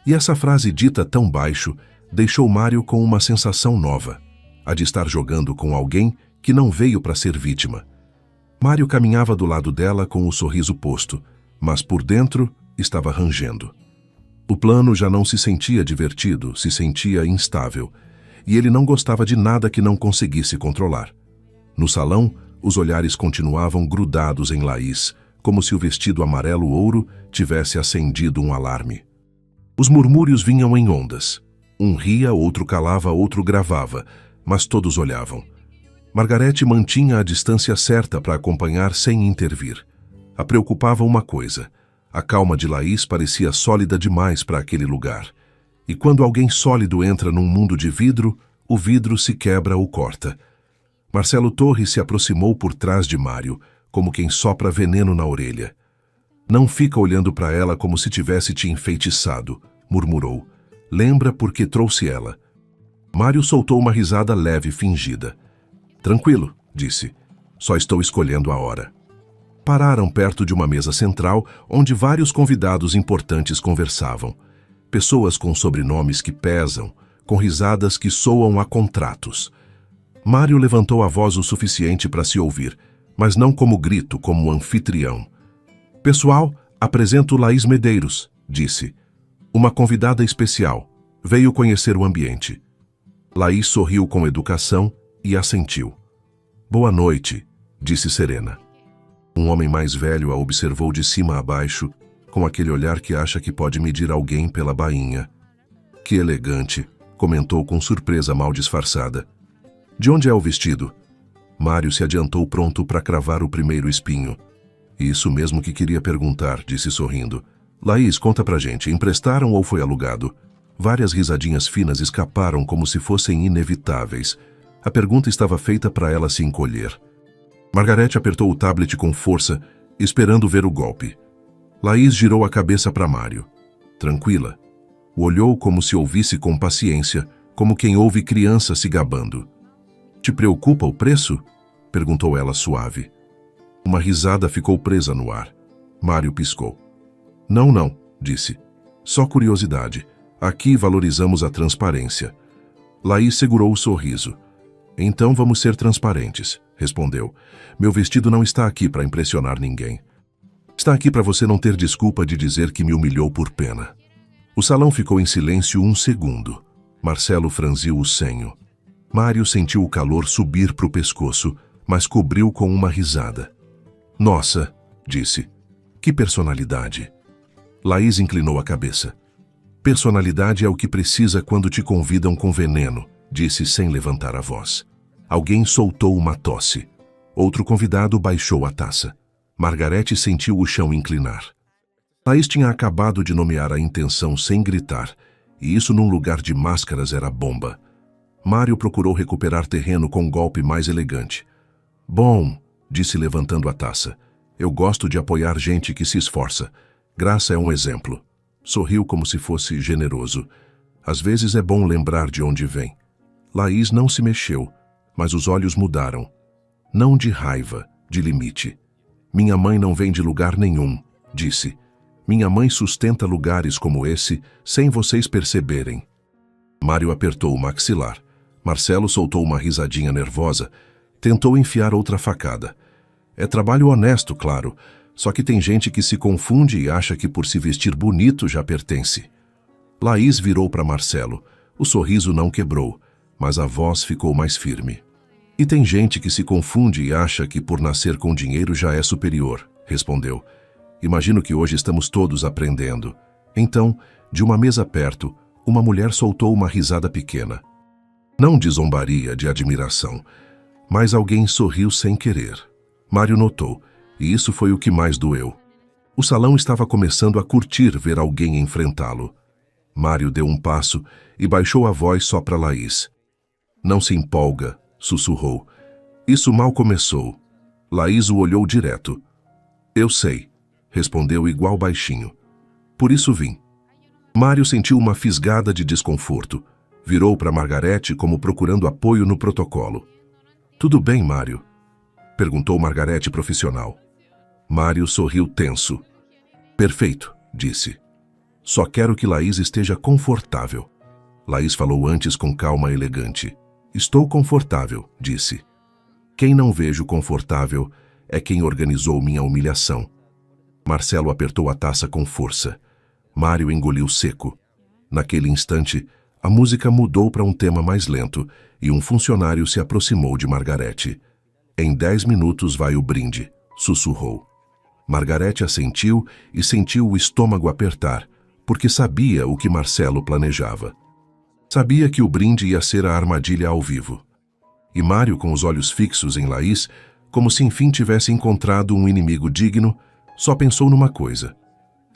E essa frase dita tão baixo deixou Mário com uma sensação nova, a de estar jogando com alguém que não veio para ser vítima. Mário caminhava do lado dela com o sorriso posto, mas por dentro estava rangendo. O plano já não se sentia divertido, se sentia instável, e ele não gostava de nada que não conseguisse controlar. No salão, os olhares continuavam grudados em Laís, como se o vestido amarelo-ouro tivesse acendido um alarme. Os murmúrios vinham em ondas. Um ria, outro calava, outro gravava, mas todos olhavam. Margarete mantinha a distância certa para acompanhar sem intervir. A preocupava uma coisa: A calma de Laís parecia sólida demais para aquele lugar. E quando alguém sólido entra num mundo de vidro, o vidro se quebra ou corta. Marcelo Torres se aproximou por trás de Mário, como quem sopra veneno na orelha. Não fica olhando para ela como se tivesse te enfeitiçado, murmurou. Lembra por que trouxe ela. Mário soltou uma risada leve e fingida. Tranquilo, disse. Só estou escolhendo a hora. Pararam perto de uma mesa central, onde vários convidados importantes conversavam. Pessoas com sobrenomes que pesam, com risadas que soam a contratos. Mário levantou a voz o suficiente para se ouvir, mas não como grito, como anfitrião. Pessoal, apresento Laís Medeiros, disse. Uma convidada especial. Veio conhecer o ambiente. Laís sorriu com educação e assentiu. Boa noite, disse serena. Um homem mais velho a observou de cima a baixo, com aquele olhar que acha que pode medir alguém pela bainha. Que elegante, comentou com surpresa mal disfarçada. De onde é o vestido? Mário se adiantou pronto para cravar o primeiro espinho. Isso mesmo que queria perguntar, disse sorrindo. Laís, conta pra gente, emprestaram ou foi alugado? Várias risadinhas finas escaparam como se fossem inevitáveis. A pergunta estava feita para ela se encolher. Margarete apertou o tablet com força, esperando ver o golpe. Laís girou a cabeça para Mário. Tranquila. O olhou como se ouvisse com paciência, como quem ouve criança se gabando. Te preocupa o preço? Perguntou ela suave. Uma risada ficou presa no ar. Mário piscou. Não, disse. Só curiosidade. Aqui valorizamos a transparência. Laís segurou o sorriso. Então vamos ser transparentes, respondeu. Meu vestido não está aqui para impressionar ninguém. Está aqui para você não ter desculpa de dizer que me humilhou por pena. O salão ficou em silêncio um segundo. Marcelo franziu o senho. Mário sentiu o calor subir para o pescoço, mas cobriu com uma risada. Nossa, disse. Que personalidade. Laís inclinou a cabeça. Personalidade é o que precisa quando te convidam com veneno, disse sem levantar a voz. Alguém soltou uma tosse. Outro convidado baixou a taça. Margarete sentiu o chão inclinar. Laís tinha acabado de nomear a intenção sem gritar, e isso num lugar de máscaras era bomba. Mário procurou recuperar terreno com um golpe mais elegante. Bom, disse levantando a taça. Eu gosto de apoiar gente que se esforça. Graça é um exemplo. Sorriu como se fosse generoso. Às vezes é bom lembrar de onde vem. Laís não se mexeu, mas os olhos mudaram. Não de raiva, de limite. Minha mãe não vem de lugar nenhum, disse. Minha mãe sustenta lugares como esse sem vocês perceberem. Mário apertou o maxilar. Marcelo soltou uma risadinha nervosa. Tentou enfiar outra facada. É trabalho honesto, claro, só que tem gente que se confunde e acha que por se vestir bonito já pertence. Laís virou para Marcelo. O sorriso não quebrou, mas a voz ficou mais firme. E tem gente que se confunde e acha que por nascer com dinheiro já é superior, respondeu. Imagino que hoje estamos todos aprendendo. Então, de uma mesa perto, uma mulher soltou uma risada pequena. Não de zombaria, de admiração, mas alguém sorriu sem querer. Mário notou, e isso foi o que mais doeu. O salão estava começando a curtir ver alguém enfrentá-lo. Mário deu um passo e baixou a voz só para Laís. Não se empolga, sussurrou. Isso mal começou. Laís o olhou direto. Eu sei, respondeu igual baixinho. Por isso vim. Mário sentiu uma fisgada de desconforto. Virou para Margarete como procurando apoio no protocolo. Tudo bem, Mário? Perguntou Margarete profissional. Mário sorriu tenso. Perfeito, disse. Só quero que Laís esteja confortável. Laís falou antes com calma elegante. Estou confortável, disse. Quem não vejo confortável é quem organizou minha humilhação. Marcelo apertou a taça com força. Mário engoliu seco. Naquele instante, a música mudou para um tema mais lento e um funcionário se aproximou de Margarete. Em 10 minutos vai o brinde, sussurrou. Margarete assentiu e sentiu o estômago apertar, porque sabia o que Marcelo planejava. Sabia que o brinde ia ser a armadilha ao vivo. E Mário, com os olhos fixos em Laís, como se enfim tivesse encontrado um inimigo digno, só pensou numa coisa.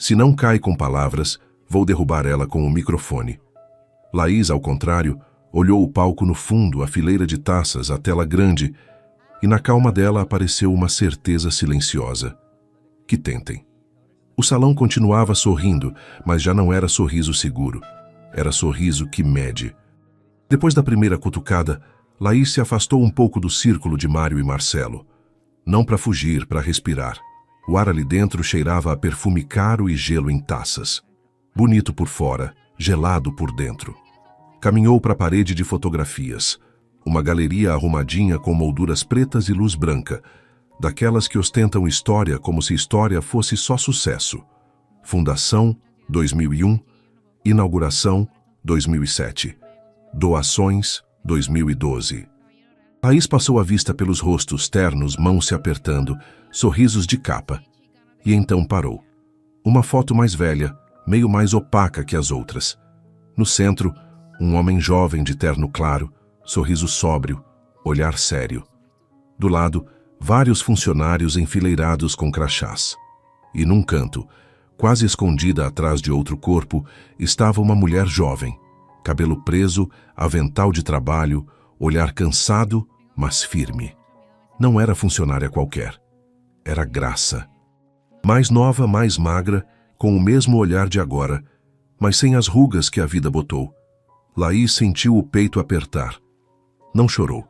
Se não cai com palavras, vou derrubar ela com o microfone. Laís, ao contrário, olhou o palco no fundo, a fileira de taças, a tela grande, e na calma dela apareceu uma certeza silenciosa. Que tentem. O salão continuava sorrindo, mas já não era sorriso seguro. Era sorriso que mede. Depois da primeira cutucada, Laís se afastou um pouco do círculo de Mário e Marcelo. Não para fugir, para respirar. O ar ali dentro cheirava a perfume caro e gelo em taças. Bonito por fora, gelado por dentro. Caminhou para a parede de fotografias. Uma galeria arrumadinha com molduras pretas e luz branca, daquelas que ostentam história como se história fosse só sucesso. Fundação, 2001. Inauguração, 2007. Doações, 2012. Laís passou a vista pelos rostos ternos, mãos se apertando, sorrisos de capa. E então parou. Uma foto mais velha, meio mais opaca que as outras. No centro, um homem jovem de terno claro, sorriso sóbrio, olhar sério. Do lado, vários funcionários enfileirados com crachás. E num canto, quase escondida atrás de outro corpo, estava uma mulher jovem. Cabelo preso, avental de trabalho, olhar cansado, mas firme. Não era funcionária qualquer. Era Graça. Mais nova, mais magra, com o mesmo olhar de agora, mas sem as rugas que a vida botou. Laís sentiu o peito apertar. Não chorou.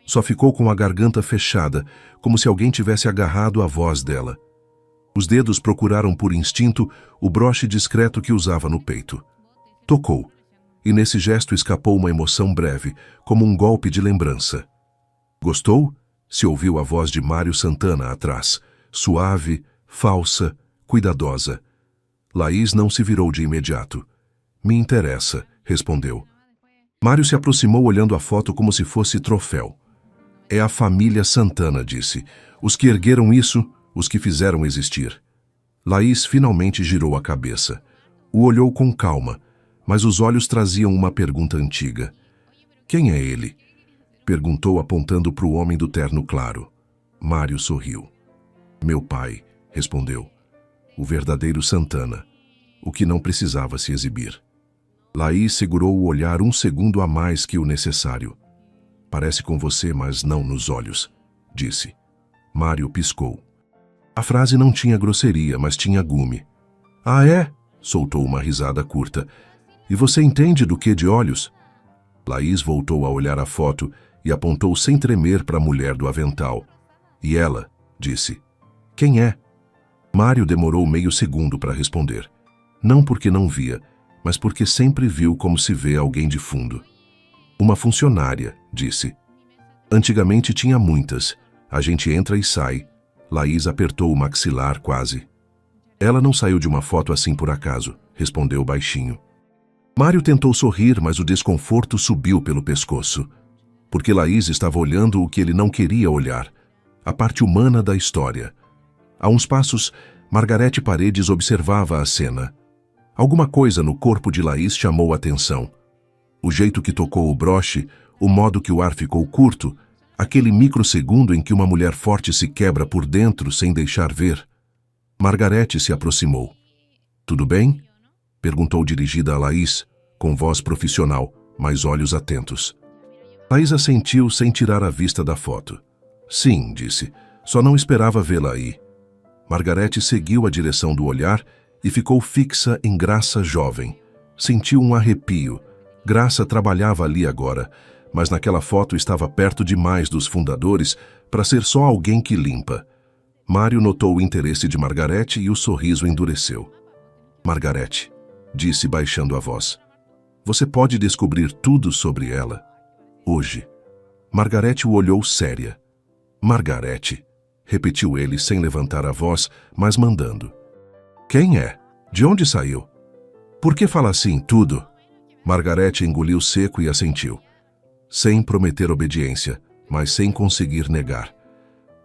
Só ficou com a garganta fechada, como se alguém tivesse agarrado a voz dela. Os dedos procuraram por instinto o broche discreto que usava no peito. Tocou, e nesse gesto escapou uma emoção breve, como um golpe de lembrança. Gostou? Se ouviu a voz de Mário Santana atrás, suave, falsa, cuidadosa. Laís não se virou de imediato. Me interessa, respondeu. Mário se aproximou olhando a foto como se fosse troféu. É a família Santana, disse. Os que ergueram isso, os que fizeram existir. Laís finalmente girou a cabeça. O olhou com calma, mas os olhos traziam uma pergunta antiga. Quem é ele? Perguntou apontando para o homem do terno claro. Mário sorriu. Meu pai, respondeu. O verdadeiro Santana. O que não precisava se exibir. Laís segurou o olhar um segundo a mais que o necessário. Parece com você, mas não nos olhos, disse. Mário piscou. A frase não tinha grosseria, mas tinha gume. Ah, é? Soltou uma risada curta. E você entende do que de olhos? Laís voltou a olhar a foto e apontou sem tremer para a mulher do avental. E ela, disse. Quem é? Mário demorou meio segundo para responder. Não porque não via, mas porque sempre viu como se vê alguém de fundo. Uma funcionária, disse. Antigamente tinha muitas. A gente entra e sai. Laís apertou o maxilar quase. Ela não saiu de uma foto assim por acaso, respondeu baixinho. Mário tentou sorrir, mas o desconforto subiu pelo pescoço. Porque Laís estava olhando o que ele não queria olhar. A parte humana da história. A uns passos, Margarete Paredes observava a cena. Alguma coisa no corpo de Laís chamou a atenção. O jeito que tocou o broche, o modo que o ar ficou curto, aquele microsegundo em que uma mulher forte se quebra por dentro sem deixar ver. Margarete se aproximou. Tudo bem? Perguntou dirigida a Laís, com voz profissional, mas olhos atentos. Laís assentiu sem tirar a vista da foto. Sim, disse, só não esperava vê-la aí. Margarete seguiu a direção do olhar e ficou fixa em Graça jovem. Sentiu um arrepio. Graça trabalhava ali agora, mas naquela foto estava perto demais dos fundadores para ser só alguém que limpa. Mário notou o interesse de Margarete e o sorriso endureceu. Margarete, disse baixando a voz. Você pode descobrir tudo sobre ela. Hoje. Margarete o olhou séria. Margarete, repetiu ele sem levantar a voz, mas mandando. Quem é? De onde saiu? Por que fala assim, tudo? Margarete engoliu seco e assentiu. Sem prometer obediência, mas sem conseguir negar.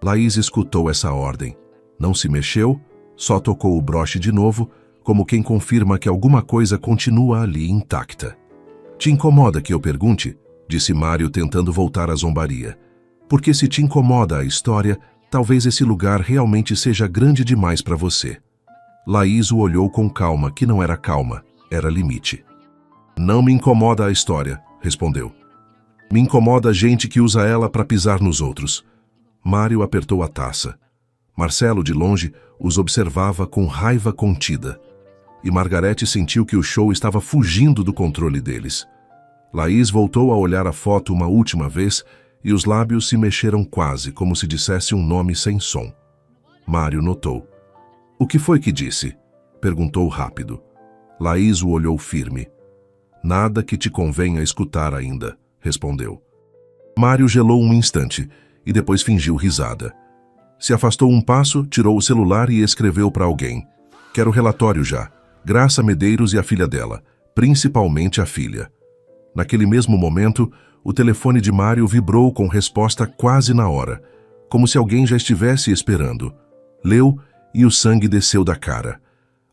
Laís escutou essa ordem. Não se mexeu, só tocou o broche de novo, como quem confirma que alguma coisa continua ali intacta. Te incomoda que eu pergunte? Disse Mário tentando voltar à zombaria. Porque se te incomoda a história, talvez esse lugar realmente seja grande demais para você. Laís o olhou com calma, que não era calma, era limite. Não me incomoda a história, respondeu. Me incomoda a gente que usa ela para pisar nos outros. Mário apertou a taça. Marcelo, de longe, os observava com raiva contida. E Margarete sentiu que o show estava fugindo do controle deles. Laís voltou a olhar a foto uma última vez e os lábios se mexeram quase, como se dissesse um nome sem som. Mário notou. O que foi que disse? Perguntou rápido. Laís o olhou firme. Nada que te convenha escutar ainda, respondeu. Mário gelou um instante e depois fingiu risada. Se afastou um passo, tirou o celular e escreveu para alguém. Quero relatório já. Graça Medeiros e a filha dela, principalmente a filha. Naquele mesmo momento, o telefone de Mário vibrou com resposta quase na hora, como se alguém já estivesse esperando. Leu e o sangue desceu da cara.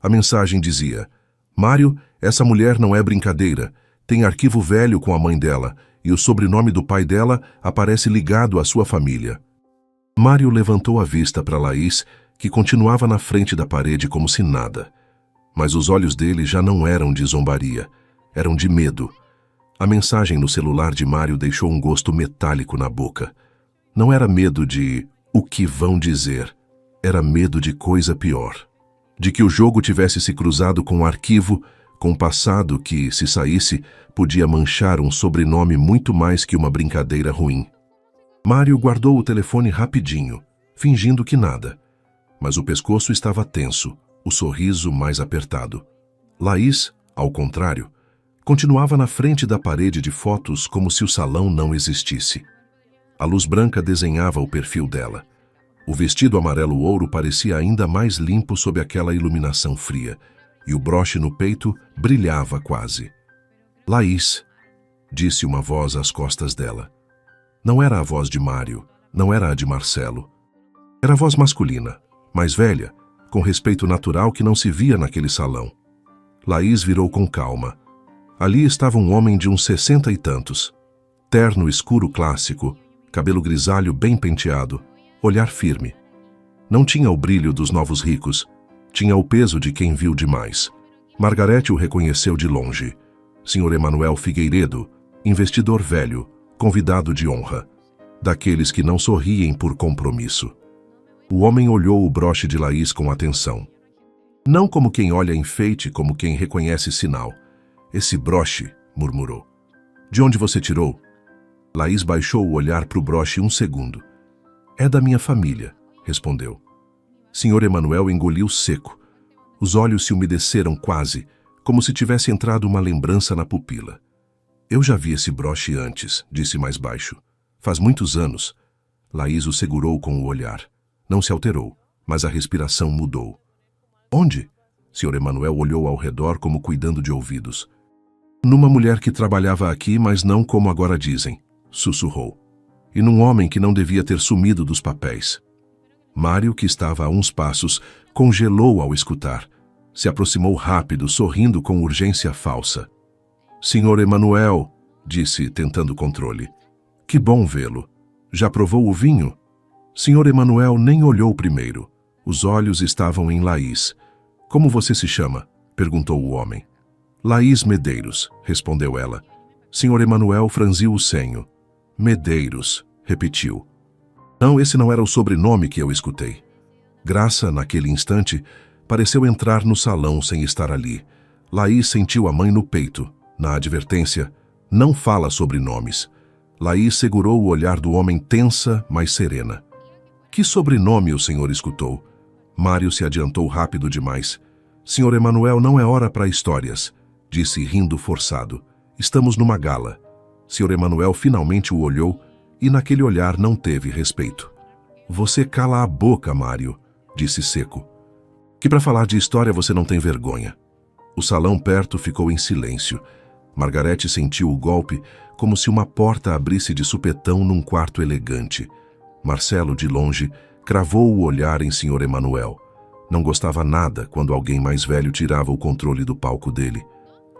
A mensagem dizia: Mário, essa mulher não é brincadeira. Tem arquivo velho com a mãe dela e o sobrenome do pai dela aparece ligado à sua família. Mário levantou a vista para Laís, que continuava na frente da parede como se nada. Mas os olhos dele já não eram de zombaria, eram de medo. A mensagem no celular de Mário deixou um gosto metálico na boca. Não era medo de o que vão dizer, era medo de coisa pior. De que o jogo tivesse se cruzado com um arquivo, com um passado que, se saísse, podia manchar um sobrenome muito mais que uma brincadeira ruim. Mário guardou o telefone rapidinho, fingindo que nada. Mas o pescoço estava tenso, o sorriso mais apertado. Laís, ao contrário, continuava na frente da parede de fotos como se o salão não existisse. A luz branca desenhava o perfil dela. O vestido amarelo-ouro parecia ainda mais limpo sob aquela iluminação fria, e o broche no peito brilhava quase. Laís, disse uma voz às costas dela. Não era a voz de Mário, não era a de Marcelo. Era a voz masculina, mais velha, com respeito natural que não se via naquele salão. Laís virou com calma. Ali estava um homem de uns 60 e tantos. Terno escuro clássico, cabelo grisalho bem penteado, olhar firme. Não tinha o brilho dos novos ricos, tinha o peso de quem viu demais. Margarete o reconheceu de longe. Sr. Emanuel Figueiredo, investidor velho, convidado de honra, daqueles que não sorriem por compromisso. O homem olhou o broche de Laís com atenção. Não como quem olha enfeite, como quem reconhece sinal. Esse broche, murmurou. De onde você tirou? Laís baixou o olhar para o broche um segundo. É da minha família, respondeu. Sr. Emanuel engoliu seco. Os olhos se umedeceram quase, como se tivesse entrado uma lembrança na pupila. Eu já vi esse broche antes, disse mais baixo. Faz muitos anos. Laís o segurou com o olhar. Não se alterou, mas a respiração mudou. Onde? Sr. Emanuel olhou ao redor como cuidando de ouvidos. Numa mulher que trabalhava aqui, mas não como agora dizem, sussurrou. E num homem que não devia ter sumido dos papéis. Mário, que estava a uns passos, congelou ao escutar. Se aproximou rápido, sorrindo com urgência falsa. Sr. Emanuel, disse, tentando controle. Que bom vê-lo. Já provou o vinho? Sr. Emanuel nem olhou primeiro. Os olhos estavam em Laís. Como você se chama? Perguntou o homem. Laís Medeiros, respondeu ela. Sr. Emanuel franziu o senho. Medeiros, repetiu. Não, esse não era o sobrenome que eu escutei. Graça, naquele instante, pareceu entrar no salão sem estar ali. Laís sentiu a mãe no peito. Na advertência, não fala sobrenomes. Laís segurou o olhar do homem tensa, mas serena. Que sobrenome o senhor escutou? Mário se adiantou rápido demais. Sr. Emanuel, não é hora para histórias, disse rindo forçado. Estamos numa gala. Sr. Emanuel finalmente o olhou e naquele olhar não teve respeito. Você cala a boca, Mário, disse seco. Que para falar de história você não tem vergonha. O salão perto ficou em silêncio. Margarete sentiu o golpe como se uma porta abrisse de supetão num quarto elegante. Marcelo, de longe, cravou o olhar em Sr. Emanuel. Não gostava nada quando alguém mais velho tirava o controle do palco dele.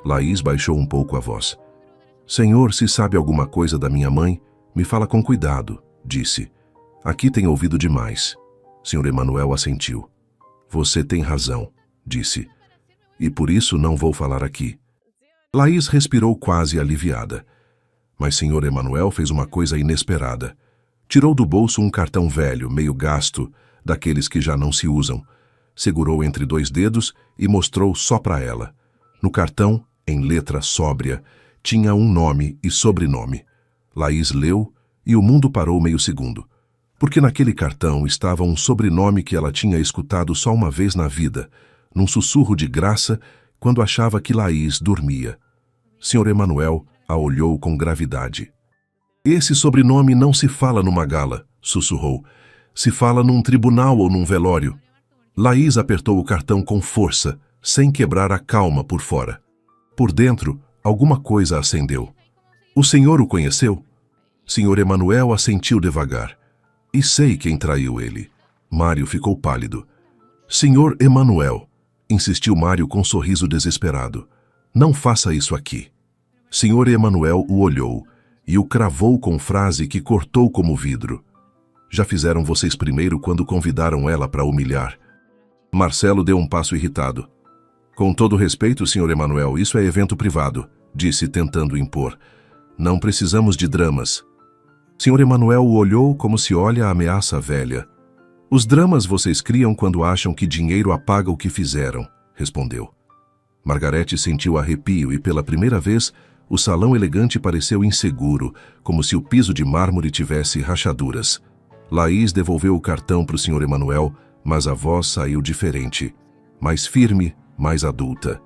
Laís baixou um pouco a voz. Senhor, se sabe alguma coisa da minha mãe, me fala com cuidado, disse. Aqui tem ouvido demais. Sr. Emanuel assentiu. Você tem razão, disse. E por isso não vou falar aqui. Laís respirou quase aliviada. Mas Sr. Emanuel fez uma coisa inesperada. Tirou do bolso um cartão velho, meio gasto, daqueles que já não se usam. Segurou entre 2 dedos e mostrou só para ela. No cartão, em letra sóbria, tinha um nome e sobrenome. Laís leu e o mundo parou meio segundo. Porque naquele cartão estava um sobrenome que ela tinha escutado só uma vez na vida, num sussurro de graça, quando achava que Laís dormia. Sr. Emanuel a olhou com gravidade. Esse sobrenome não se fala numa gala, sussurrou. Se fala num tribunal ou num velório. Laís apertou o cartão com força, sem quebrar a calma por fora. Por dentro, alguma coisa acendeu. O senhor o conheceu? Sr. Emanuel assentiu devagar. E sei quem traiu ele. Mário ficou pálido. Sr. Emanuel, insistiu Mário com um sorriso desesperado. Não faça isso aqui. Sr. Emanuel o olhou e o cravou com frase que cortou como vidro. Já fizeram vocês primeiro quando convidaram ela para humilhar. Marcelo deu um passo irritado. Com todo respeito, Sr. Emanuel, isso é evento privado, disse tentando impor. Não precisamos de dramas. Sr. Emanuel o olhou como se olha a ameaça velha. Os dramas vocês criam quando acham que dinheiro apaga o que fizeram, respondeu. Margarete sentiu arrepio e pela primeira vez o salão elegante pareceu inseguro, como se o piso de mármore tivesse rachaduras. Laís devolveu o cartão para o Sr. Emanuel, mas a voz saiu diferente, mais firme, mais adulta.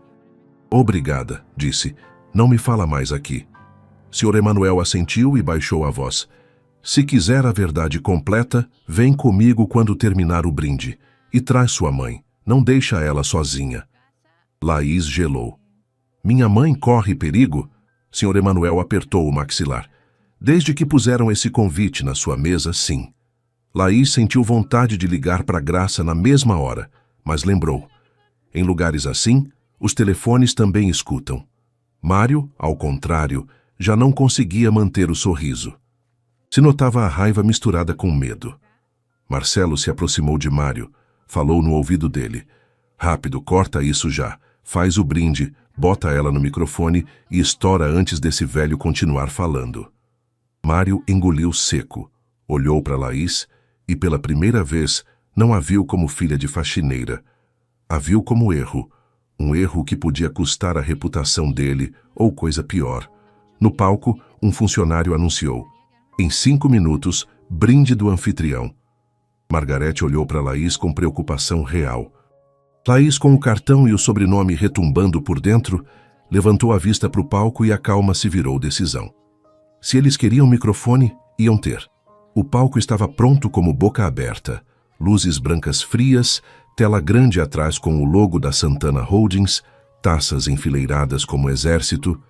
Obrigada, disse. Não me fala mais aqui. Sr. Emanuel assentiu e baixou a voz. Se quiser a verdade completa, vem comigo quando terminar o brinde. E traz sua mãe. Não deixa ela sozinha. Laís gelou. Minha mãe corre perigo? Sr. Emanuel apertou o maxilar. Desde que puseram esse convite na sua mesa, sim. Laís sentiu vontade de ligar para Graça na mesma hora, mas lembrou. Em lugares assim, os telefones também escutam. Mário, ao contrário, já não conseguia manter o sorriso. Se notava a raiva misturada com medo. Marcelo se aproximou de Mário, falou no ouvido dele. Rápido, corta isso já. Faz o brinde, bota ela no microfone e estoura antes desse velho continuar falando. Mário engoliu seco, olhou para Laís e pela primeira vez não a viu como filha de faxineira. A viu como erro, um erro que podia custar a reputação dele ou coisa pior. No palco, um funcionário anunciou. Em 5 minutos, brinde do anfitrião. Margarete olhou para Laís com preocupação real. Laís, com o cartão e o sobrenome retumbando por dentro, levantou a vista para o palco e a calma se virou decisão. Se eles queriam microfone, iam ter. O palco estava pronto como boca aberta. Luzes brancas frias, tela grande atrás com o logo da Santana Holdings, taças enfileiradas como exército,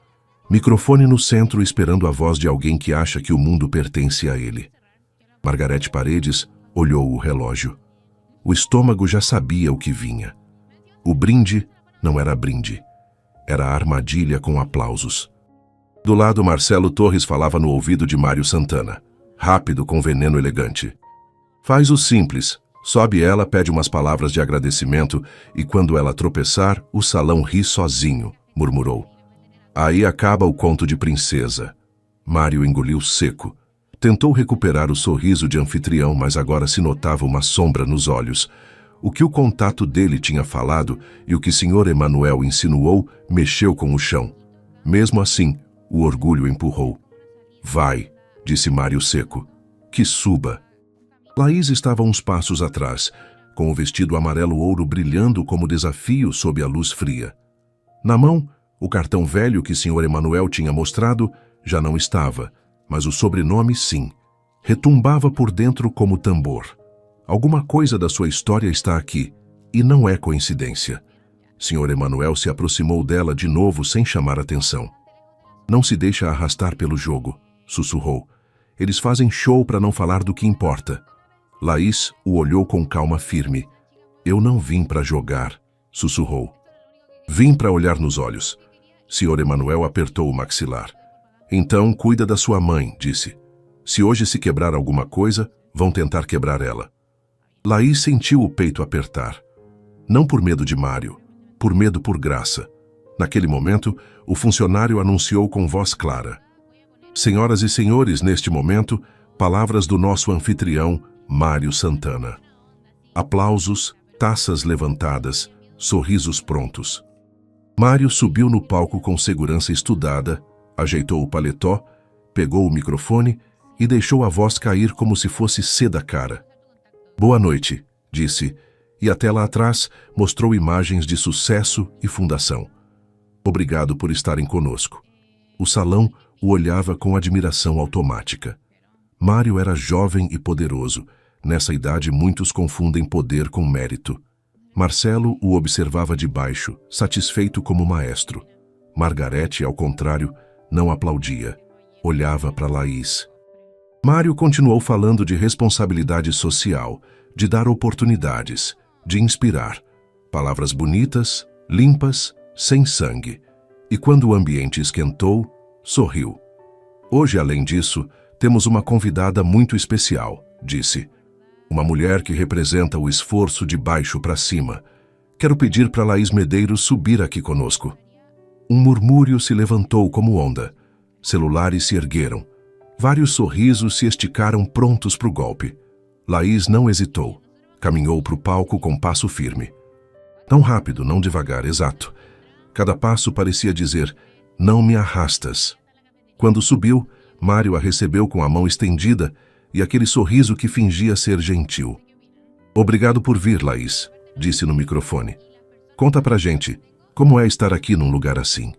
microfone no centro esperando a voz de alguém que acha que o mundo pertence a ele. Margarete Paredes olhou o relógio. O estômago já sabia o que vinha. O brinde não era brinde. Era armadilha com aplausos. Do lado, Marcelo Torres falava no ouvido de Mário Santana. Rápido, com veneno elegante. Faz o simples. Sobe ela, pede umas palavras de agradecimento e quando ela tropeçar, o salão ri sozinho, murmurou. Aí acaba o conto de princesa. Mário engoliu seco. Tentou recuperar o sorriso de anfitrião, mas agora se notava uma sombra nos olhos. O que o contato dele tinha falado e o que Sr. Emanuel insinuou mexeu com o chão. Mesmo assim, o orgulho empurrou. Vai, disse Mário seco. Que suba. Laís estava uns passos atrás, com o vestido amarelo-ouro brilhando como desafio sob a luz fria. Na mão, o cartão velho que Sr. Emanuel tinha mostrado já não estava, mas o sobrenome sim. Retumbava por dentro como tambor. Alguma coisa da sua história está aqui, e não é coincidência. Sr. Emanuel se aproximou dela de novo sem chamar atenção. Não se deixa arrastar pelo jogo, sussurrou. Eles fazem show para não falar do que importa. Laís o olhou com calma firme. Eu não vim para jogar, sussurrou. Vim para olhar nos olhos. Sr. Emanuel apertou o maxilar. Então, cuida da sua mãe, disse. Se hoje se quebrar alguma coisa, vão tentar quebrar ela. Laís sentiu o peito apertar. Não por medo de Mário, por medo por graça. Naquele momento, o funcionário anunciou com voz clara: Senhoras e senhores, neste momento, palavras do nosso anfitrião, Mário Santana. Aplausos, taças levantadas, sorrisos prontos. Mário subiu no palco com segurança estudada, ajeitou o paletó, pegou o microfone e deixou a voz cair como se fosse seda cara. Boa noite, disse, e até lá atrás mostrou imagens de sucesso e fundação. Obrigado por estarem conosco. O salão o olhava com admiração automática. Mário era jovem e poderoso. Nessa idade, muitos confundem poder com mérito. Marcelo o observava de baixo, satisfeito como maestro. Margarete, ao contrário, não aplaudia. Olhava para Laís. Mário continuou falando de responsabilidade social, de dar oportunidades, de inspirar. Palavras bonitas, limpas, sem sangue. E quando o ambiente esquentou, sorriu. Hoje, além disso, temos uma convidada muito especial, disse. Uma mulher que representa o esforço de baixo para cima. Quero pedir para Laís Medeiros subir aqui conosco. Um murmúrio se levantou como onda. Celulares se ergueram. Vários sorrisos se esticaram prontos para o golpe. Laís não hesitou. Caminhou para o palco com passo firme. Não rápido, não devagar, exato. Cada passo parecia dizer, não me arrastas. Quando subiu, Mário a recebeu com a mão estendida e aquele sorriso que fingia ser gentil. Obrigado por vir, Laís, disse no microfone. Conta pra gente, como é estar aqui num lugar assim?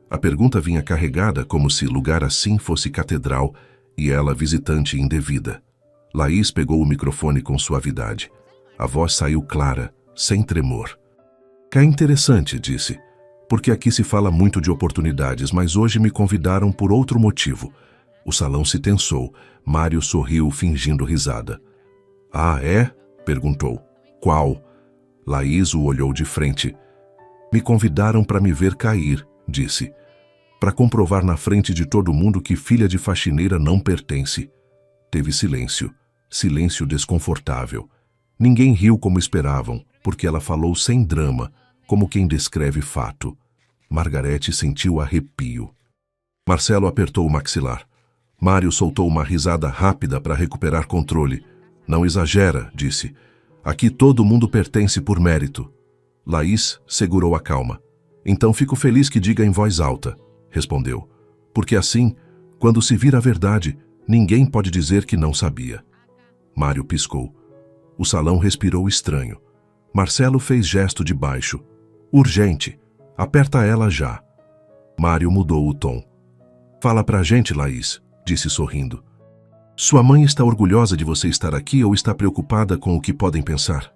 A pergunta vinha carregada como se lugar assim fosse catedral e ela visitante indevida. Laís pegou o microfone com suavidade. A voz saiu clara, sem tremor. É interessante, disse, porque aqui se fala muito de oportunidades, mas hoje me convidaram por outro motivo. O salão se tensou. Mário sorriu, fingindo risada. Ah, é? Perguntou. Qual? Laís o olhou de frente. Me convidaram para me ver cair, disse. Para comprovar na frente de todo mundo que filha de faxineira não pertence. Teve silêncio. Silêncio desconfortável. Ninguém riu como esperavam, porque ela falou sem drama, como quem descreve fato. Margarete sentiu arrepio. Marcelo apertou o maxilar. Mário soltou uma risada rápida para recuperar controle. Não exagera, disse. Aqui todo mundo pertence por mérito. Laís segurou a calma. Então fico feliz que diga em voz alta, respondeu. Porque assim, quando se vir a verdade, ninguém pode dizer que não sabia. Mário piscou. O salão respirou estranho. Marcelo fez gesto de baixo. Urgente. Aperta ela já. Mário mudou o tom. Fala pra gente, Laís, disse sorrindo. Sua mãe está orgulhosa de você estar aqui ou está preocupada com o que podem pensar?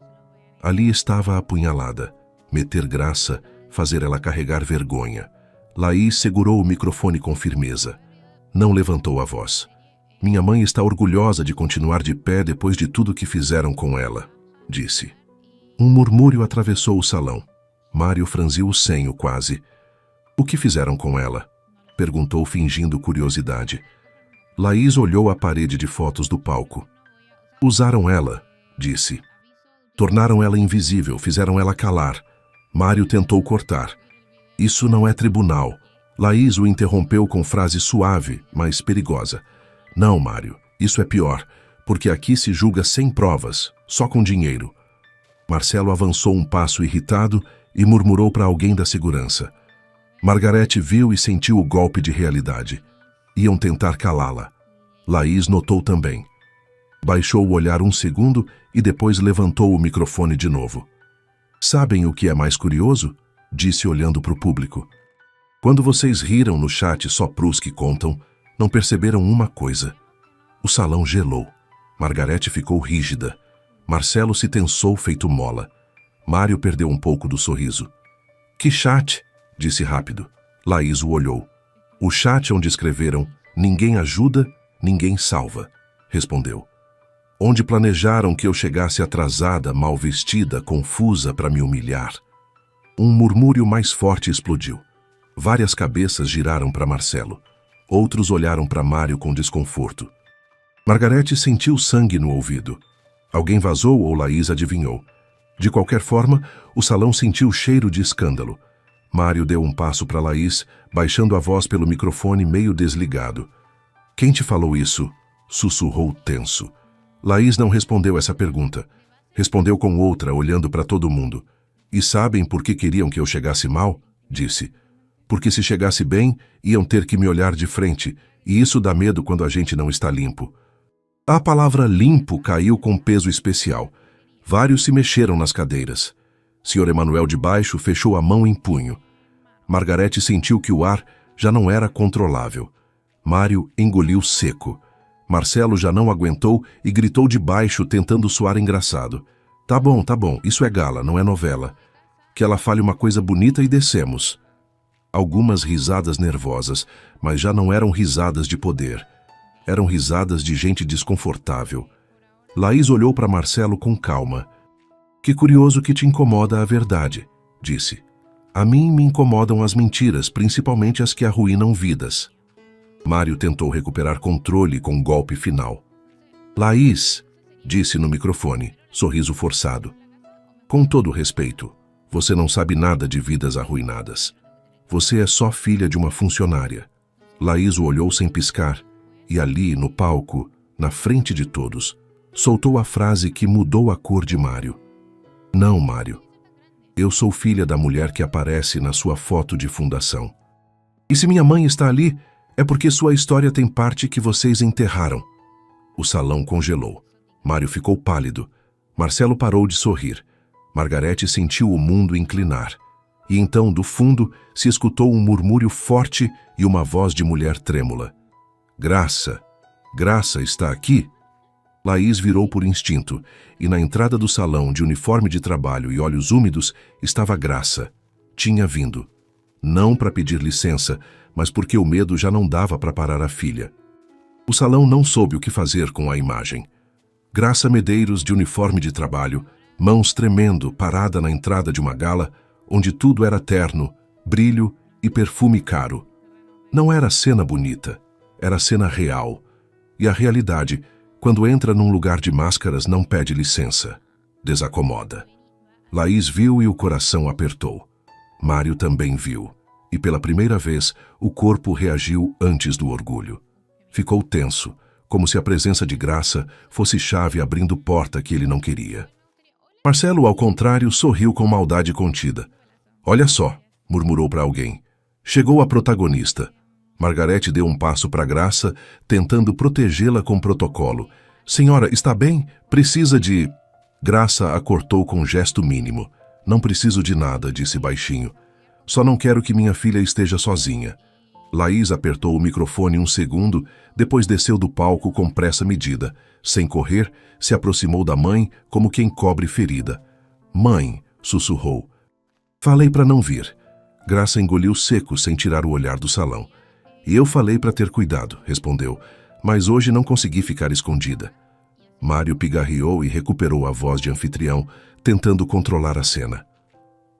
Ali estava a apunhalada. Meter graça, fazer ela carregar vergonha. Laís segurou o microfone com firmeza. Não levantou a voz. Minha mãe está orgulhosa de continuar de pé depois de tudo que fizeram com ela, disse. Um murmúrio atravessou o salão. Mário franziu o senho quase. O que fizeram com ela? Perguntou fingindo curiosidade. Laís olhou a parede de fotos do palco. Usaram ela, disse. Tornaram ela invisível, fizeram ela calar. Mário tentou cortar. Isso não é tribunal. Laís o interrompeu com frase suave, mas perigosa. Não, Mário, isso é pior, porque aqui se julga sem provas, só com dinheiro. Marcelo avançou um passo irritado e murmurou para alguém da segurança. Margarete viu e sentiu o golpe de realidade. Iam tentar calá-la. Laís notou também. Baixou o olhar um segundo e depois levantou o microfone de novo. Sabem o que é mais curioso? Disse olhando para o público. Quando vocês riram no chat só pros que contam, não perceberam uma coisa. O salão gelou. Margarete ficou rígida. Marcelo se tensou feito mola. Mário perdeu um pouco do sorriso. Que chat? Disse rápido. Laís o olhou. O chat onde escreveram ninguém ajuda, ninguém salva, respondeu. Onde planejaram que eu chegasse atrasada, mal vestida, confusa para me humilhar. Um murmúrio mais forte explodiu. Várias cabeças giraram para Marcelo. Outros olharam para Mário com desconforto. Margarete sentiu sangue no ouvido. Alguém vazou ou Laís adivinhou. De qualquer forma, o salão sentiu cheiro de escândalo. Mário deu um passo para Laís, baixando a voz pelo microfone meio desligado. Quem te falou isso? Sussurrou tenso. Laís não respondeu essa pergunta. Respondeu com outra, olhando para todo mundo. E sabem por que queriam que eu chegasse mal? Disse. Porque se chegasse bem, iam ter que me olhar de frente, e isso dá medo quando a gente não está limpo. A palavra limpo caiu com peso especial. Vários se mexeram nas cadeiras. Sr. Emanuel de baixo fechou a mão em punho. Margarete sentiu que o ar já não era controlável. Mário engoliu seco. Marcelo já não aguentou e gritou de baixo, tentando soar engraçado. Tá bom, isso é gala, não é novela. Que ela fale uma coisa bonita e descemos. Algumas risadas nervosas, mas já não eram risadas de poder. Eram risadas de gente desconfortável. Laís olhou para Marcelo com calma. Que curioso que te incomoda a verdade, disse. A mim me incomodam as mentiras, principalmente as que arruinam vidas. Mário tentou recuperar controle com um golpe final. Laís, disse no microfone, sorriso forçado. Com todo respeito, você não sabe nada de vidas arruinadas. Você é só filha de uma funcionária. Laís o olhou sem piscar, e ali, no palco, na frente de todos, soltou a frase que mudou a cor de Mário. Não, Mário. Eu sou filha da mulher que aparece na sua foto de fundação. E se minha mãe está ali, é porque sua história tem parte que vocês enterraram. O salão congelou. Mário ficou pálido. Marcelo parou de sorrir. Margarete sentiu o mundo inclinar. E então, do fundo, se escutou um murmúrio forte e uma voz de mulher trêmula. Graça! Graça está aqui? Laís virou por instinto, e na entrada do salão, de uniforme de trabalho e olhos úmidos, estava Graça. Tinha vindo. Não para pedir licença, mas porque o medo já não dava para parar a filha. O salão não soube o que fazer com a imagem. Graça Medeiros, de uniforme de trabalho, mãos tremendo, parada na entrada de uma gala, onde tudo era terno, brilho e perfume caro. Não era cena bonita, era cena real. E a realidade, quando entra num lugar de máscaras, não pede licença. Desacomoda. Laís viu e o coração apertou. Mário também viu. E pela primeira vez, o corpo reagiu antes do orgulho. Ficou tenso, como se a presença de Graça fosse chave abrindo porta que ele não queria. Marcelo, ao contrário, sorriu com maldade contida. Olha só, murmurou para alguém. Chegou a protagonista. Margarete deu um passo para Graça, tentando protegê-la com protocolo. Senhora, está bem? Precisa de... Graça a cortou com um gesto mínimo. Não preciso de nada, disse baixinho. Só não quero que minha filha esteja sozinha. Laís apertou o microfone um segundo, depois desceu do palco com pressa medida. Sem correr, se aproximou da mãe como quem cobre ferida. Mãe, sussurrou. Falei para não vir. Graça engoliu seco sem tirar o olhar do salão. E eu falei para ter cuidado, respondeu, mas hoje não consegui ficar escondida. Mário pigarreou e recuperou a voz de anfitrião, tentando controlar a cena.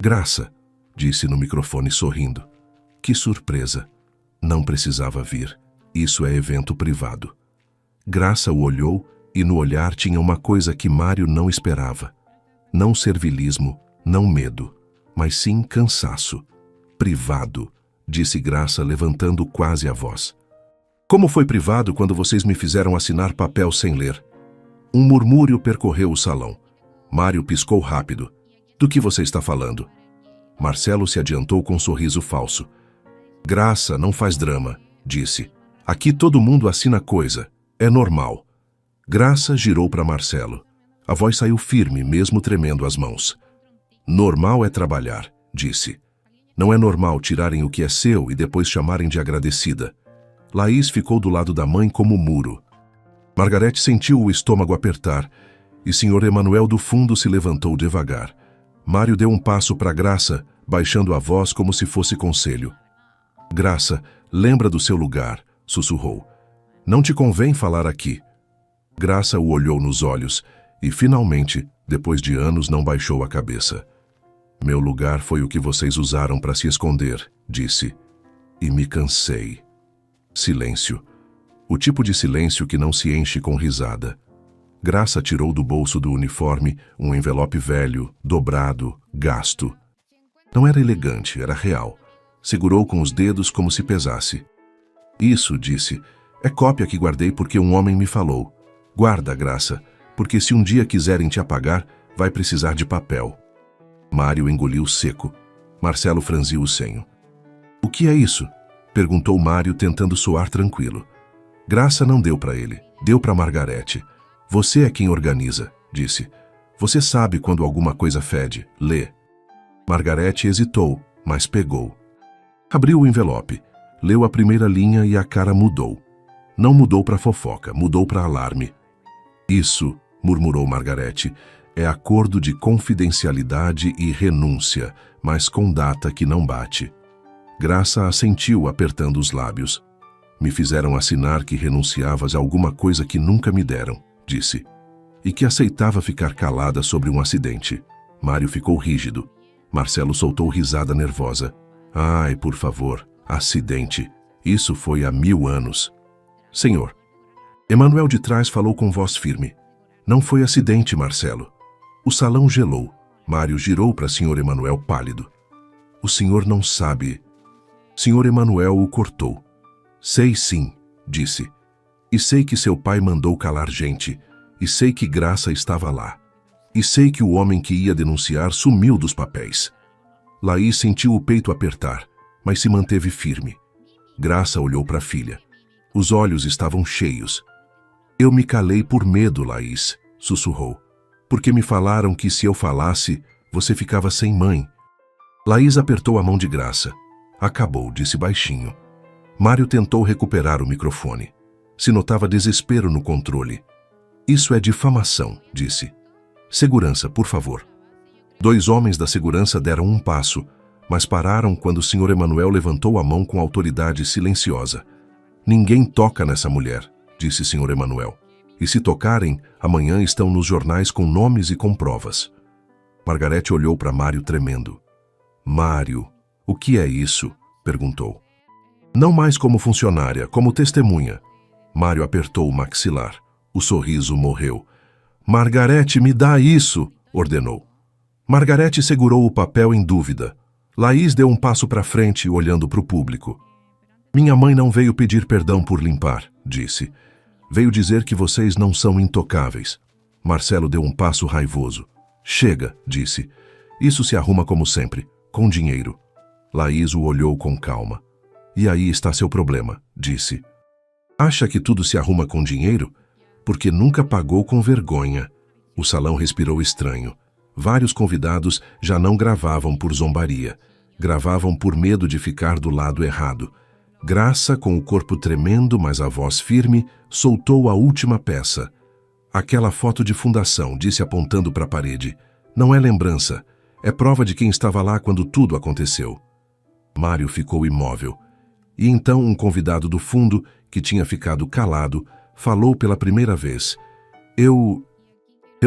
Graça, disse no microfone sorrindo. Que surpresa. Não precisava vir. Isso é evento privado. Graça o olhou e no olhar tinha uma coisa que Mário não esperava. Não servilismo, não medo, mas sim cansaço. Privado, disse Graça levantando quase a voz. Como foi privado quando vocês me fizeram assinar papel sem ler? Um murmúrio percorreu o salão. Mário piscou rápido. Do que você está falando? Marcelo se adiantou com um sorriso falso. Graça, não faz drama, disse. Aqui todo mundo assina coisa. É normal. Graça girou para Marcelo. A voz saiu firme, mesmo tremendo as mãos. Normal é trabalhar, disse. Não é normal tirarem o que é seu e depois chamarem de agradecida. Laís ficou do lado da mãe como muro. Margarete sentiu o estômago apertar e Sr. Emanuel do fundo se levantou devagar. Mário deu um passo para Graça, baixando a voz como se fosse conselho. Graça, lembra do seu lugar, sussurrou. Não te convém falar aqui. Graça o olhou nos olhos e, finalmente, depois de anos, não baixou a cabeça. Meu lugar foi o que vocês usaram para se esconder, disse. E me cansei. Silêncio. O tipo de silêncio que não se enche com risada. Graça tirou do bolso do uniforme um envelope velho, dobrado, gasto. Não era elegante, era real. Segurou com os dedos como se pesasse. Isso, disse, é cópia que guardei porque um homem me falou. Guarda, Graça, porque se um dia quiserem te apagar, vai precisar de papel. Mário engoliu seco. Marcelo franziu o senho. O que é isso? Perguntou Mário, tentando soar tranquilo. Graça não deu para ele, deu para Margarete. Você é quem organiza, disse. Você sabe quando alguma coisa fede, lê. Margarete hesitou, mas pegou. Abriu o envelope, leu a primeira linha e a cara mudou. Não mudou para fofoca, mudou para alarme. Isso, murmurou Margarete, é acordo de confidencialidade e renúncia, mas com data que não bate. Graça assentiu, apertando os lábios. Me fizeram assinar que renunciavas a alguma coisa que nunca me deram, disse. E que aceitava ficar calada sobre um acidente. Mário ficou rígido. Marcelo soltou risada nervosa. Ai, por favor, acidente. Isso foi há 1000 anos. Senhor, Emanuel de trás falou com voz firme. Não foi acidente, Marcelo. O salão gelou. Mário girou para Sr. Emanuel pálido. O senhor não sabe. Sr. Emanuel o cortou. Sei sim, disse. E sei que seu pai mandou calar gente. E sei que Graça estava lá. E sei que o homem que ia denunciar sumiu dos papéis. Laís sentiu o peito apertar, mas se manteve firme. Graça olhou para a filha. Os olhos estavam cheios. Eu me calei por medo, Laís, sussurrou. Porque me falaram que se eu falasse, você ficava sem mãe. Laís apertou a mão de Graça. Acabou, disse baixinho. Mário tentou recuperar o microfone. Se notava desespero no controle. Isso é difamação, disse. Segurança, por favor. 2 homens da segurança deram um passo, mas pararam quando o Sr. Emanuel levantou a mão com autoridade silenciosa. Ninguém toca nessa mulher, disse Sr. Emanuel. E se tocarem, amanhã estão nos jornais com nomes e com provas. Margarete olhou para Mário tremendo. Mário, o que é isso? Perguntou. Não mais como funcionária, como testemunha. Mário apertou o maxilar. O sorriso morreu. Margarete, me dá isso, ordenou. Margarete segurou o papel em dúvida. Laís deu um passo para frente, olhando para o público. Minha mãe não veio pedir perdão por limpar, disse. Veio dizer que vocês não são intocáveis. Marcelo deu um passo raivoso. Chega, disse. Isso se arruma como sempre, com dinheiro. Laís o olhou com calma. E aí está seu problema, disse. Acha que tudo se arruma com dinheiro? Porque nunca pagou com vergonha. O salão respirou estranho. Vários convidados já não gravavam por zombaria. Gravavam por medo de ficar do lado errado. Graça, com o corpo tremendo, mas a voz firme, soltou a última peça. Aquela foto de fundação, disse apontando para a parede. Não é lembrança. É prova de quem estava lá quando tudo aconteceu. Mário ficou imóvel. E então um convidado do fundo, que tinha ficado calado, falou pela primeira vez. Eu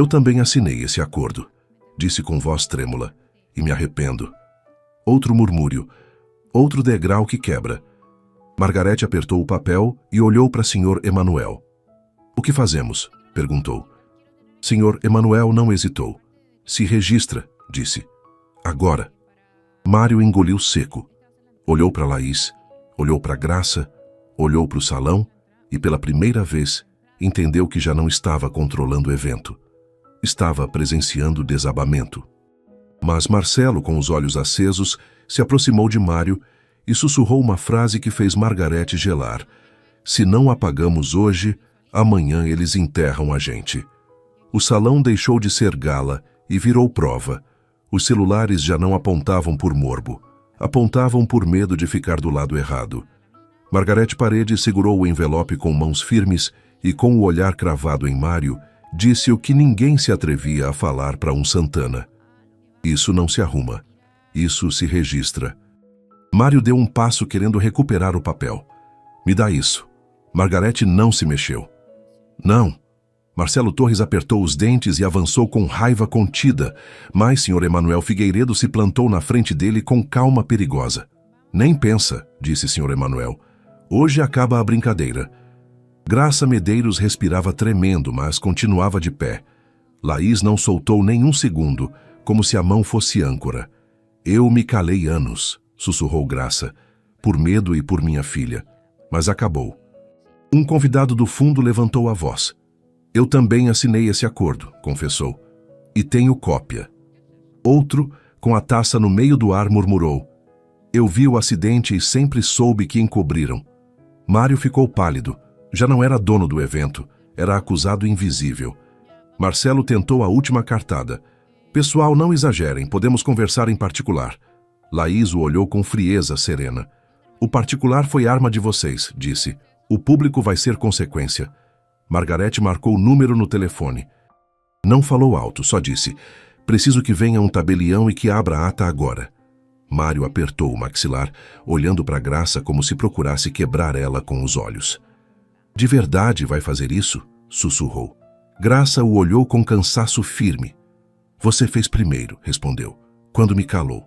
também assinei esse acordo, disse com voz trêmula, e me arrependo. Outro murmúrio, outro degrau que quebra. Margarete apertou o papel e olhou para Sr. Emanuel. O que fazemos? Perguntou. Sr. Emanuel não hesitou. Se registra, disse. Agora. Mário engoliu seco. Olhou para Laís, olhou para Graça, olhou para o salão e, pela primeira vez, entendeu que já não estava controlando o evento. Estava presenciando o desabamento. Mas Marcelo, com os olhos acesos, se aproximou de Mário e sussurrou uma frase que fez Margarete gelar. Se não apagamos hoje, amanhã eles enterram a gente. O salão deixou de ser gala e virou prova. Os celulares já não apontavam por morbo. Apontavam por medo de ficar do lado errado. Margarete Paredes segurou o envelope com mãos firmes e, com o olhar cravado em Mário, disse o que ninguém se atrevia a falar para um Santana. Isso não se arruma. Isso se registra. Mário deu um passo querendo recuperar o papel. Me dá isso. Margarete não se mexeu. Não. Marcelo Torres apertou os dentes e avançou com raiva contida, mas Sr. Emanuel Figueiredo se plantou na frente dele com calma perigosa. Nem pensa, disse Sr. Emanuel. Hoje acaba a brincadeira. Graça Medeiros respirava tremendo, mas continuava de pé. Laís não soltou nem um segundo, como se a mão fosse âncora. Eu me calei anos, sussurrou Graça, por medo e por minha filha. Mas acabou. Um convidado do fundo levantou a voz. Eu também assinei esse acordo, confessou. E tenho cópia. Outro, com a taça no meio do ar, murmurou. Eu vi o acidente e sempre soube que encobriram. Mário ficou pálido. Já não era dono do evento, era acusado invisível. Marcelo tentou a última cartada. Pessoal, não exagerem, podemos conversar em particular. Laís o olhou com frieza serena. O particular foi arma de vocês, disse. O público vai ser consequência. Margarete marcou o número no telefone. Não falou alto, só disse. Preciso que venha um tabelião e que abra a ata agora. Mário apertou o maxilar, olhando para Graça como se procurasse quebrar ela com os olhos. De verdade vai fazer isso? Sussurrou. Graça o olhou com cansaço firme. Você fez primeiro, respondeu, quando me calou.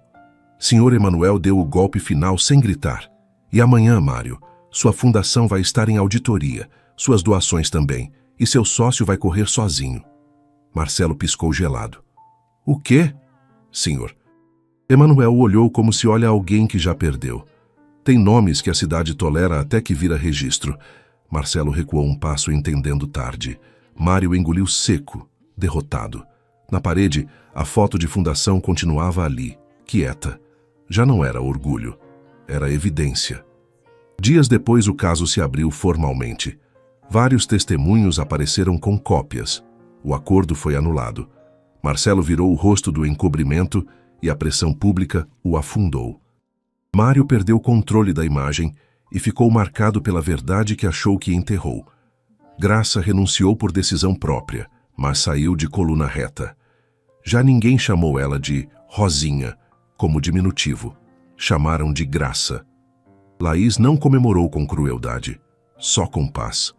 Senhor Emanuel deu o golpe final sem gritar. E amanhã, Mário, sua fundação vai estar em auditoria, suas doações também, e seu sócio vai correr sozinho. Marcelo piscou gelado. O quê? Senhor. Emanuel olhou como se olha alguém que já perdeu. Tem nomes que a cidade tolera até que vira registro. Marcelo recuou um passo, entendendo tarde. Mário engoliu seco, derrotado. Na parede, a foto de fundação continuava ali, quieta. Já não era orgulho, era evidência. Dias depois, o caso se abriu formalmente. Vários testemunhos apareceram com cópias. O acordo foi anulado. Marcelo virou o rosto do encobrimento e a pressão pública o afundou. Mário perdeu o controle da imagem e ficou marcado pela verdade que achou que enterrou. Graça renunciou por decisão própria, mas saiu de coluna reta. Já ninguém chamou ela de Rosinha, como diminutivo. Chamaram de Graça. Laís não comemorou com crueldade, só com paz.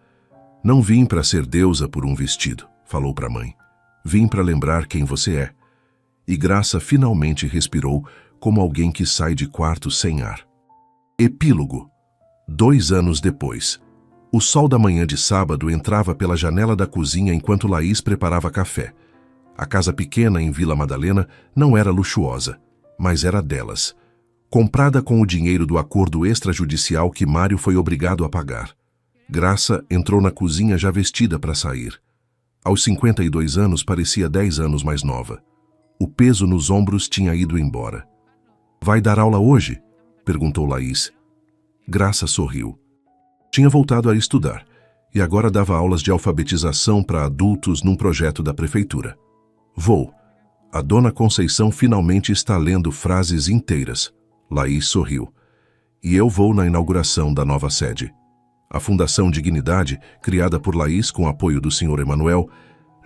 Não vim para ser deusa por um vestido, falou para a mãe. Vim para lembrar quem você é. E Graça finalmente respirou como alguém que sai de quarto sem ar. Epílogo. 2 anos depois. O sol da manhã de sábado entrava pela janela da cozinha enquanto Laís preparava café. A casa pequena em Vila Madalena não era luxuosa, mas era delas. Comprada com o dinheiro do acordo extrajudicial que Mário foi obrigado a pagar. Graça entrou na cozinha já vestida para sair. Aos 52 anos parecia 10 anos mais nova. O peso nos ombros tinha ido embora. Vai dar aula hoje? Perguntou Laís. Graça sorriu. Tinha voltado a estudar e agora dava aulas de alfabetização para adultos num projeto da prefeitura. Vou. A dona Conceição finalmente está lendo frases inteiras. Laís sorriu. E eu vou na inauguração da nova sede. A Fundação Dignidade, criada por Laís com apoio do Sr. Emanuel,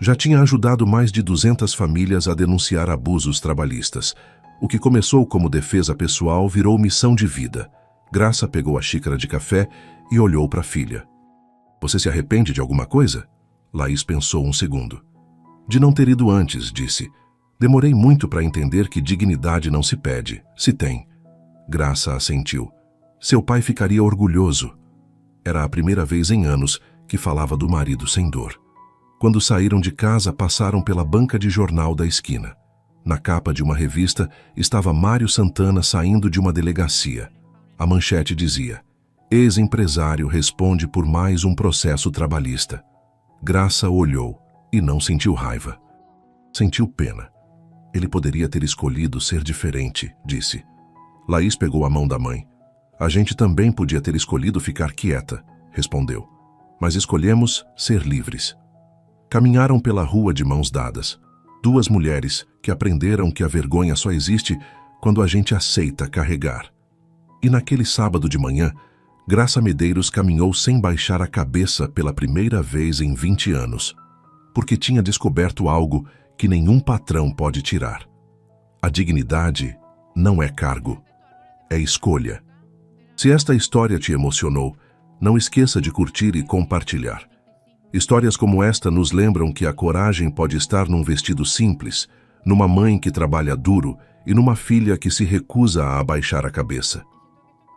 já tinha ajudado mais de 200 famílias a denunciar abusos trabalhistas. O que começou como defesa pessoal virou missão de vida. Graça pegou a xícara de café e olhou para a filha. Você se arrepende de alguma coisa? Laís pensou um segundo. De não ter ido antes, disse. Demorei muito para entender que dignidade não se pede, se tem. Graça assentiu. Seu pai ficaria orgulhoso. Era a primeira vez em anos que falava do marido sem dor. Quando saíram de casa, passaram pela banca de jornal da esquina. Na capa de uma revista estava Mário Santana saindo de uma delegacia. A manchete dizia: ex-empresário responde por mais um processo trabalhista. Graça olhou e não sentiu raiva. Sentiu pena. Ele poderia ter escolhido ser diferente, disse. Laís pegou a mão da mãe. A gente também podia ter escolhido ficar quieta, respondeu. Mas escolhemos ser livres. Caminharam pela rua de mãos dadas. 2 mulheres que aprenderam que a vergonha só existe quando a gente aceita carregar. E naquele sábado de manhã, Graça Medeiros caminhou sem baixar a cabeça pela primeira vez em 20 anos, porque tinha descoberto algo que nenhum patrão pode tirar. A dignidade não é cargo, é escolha. Se esta história te emocionou, não esqueça de curtir e compartilhar. Histórias como esta nos lembram que a coragem pode estar num vestido simples, numa mãe que trabalha duro e numa filha que se recusa a abaixar a cabeça.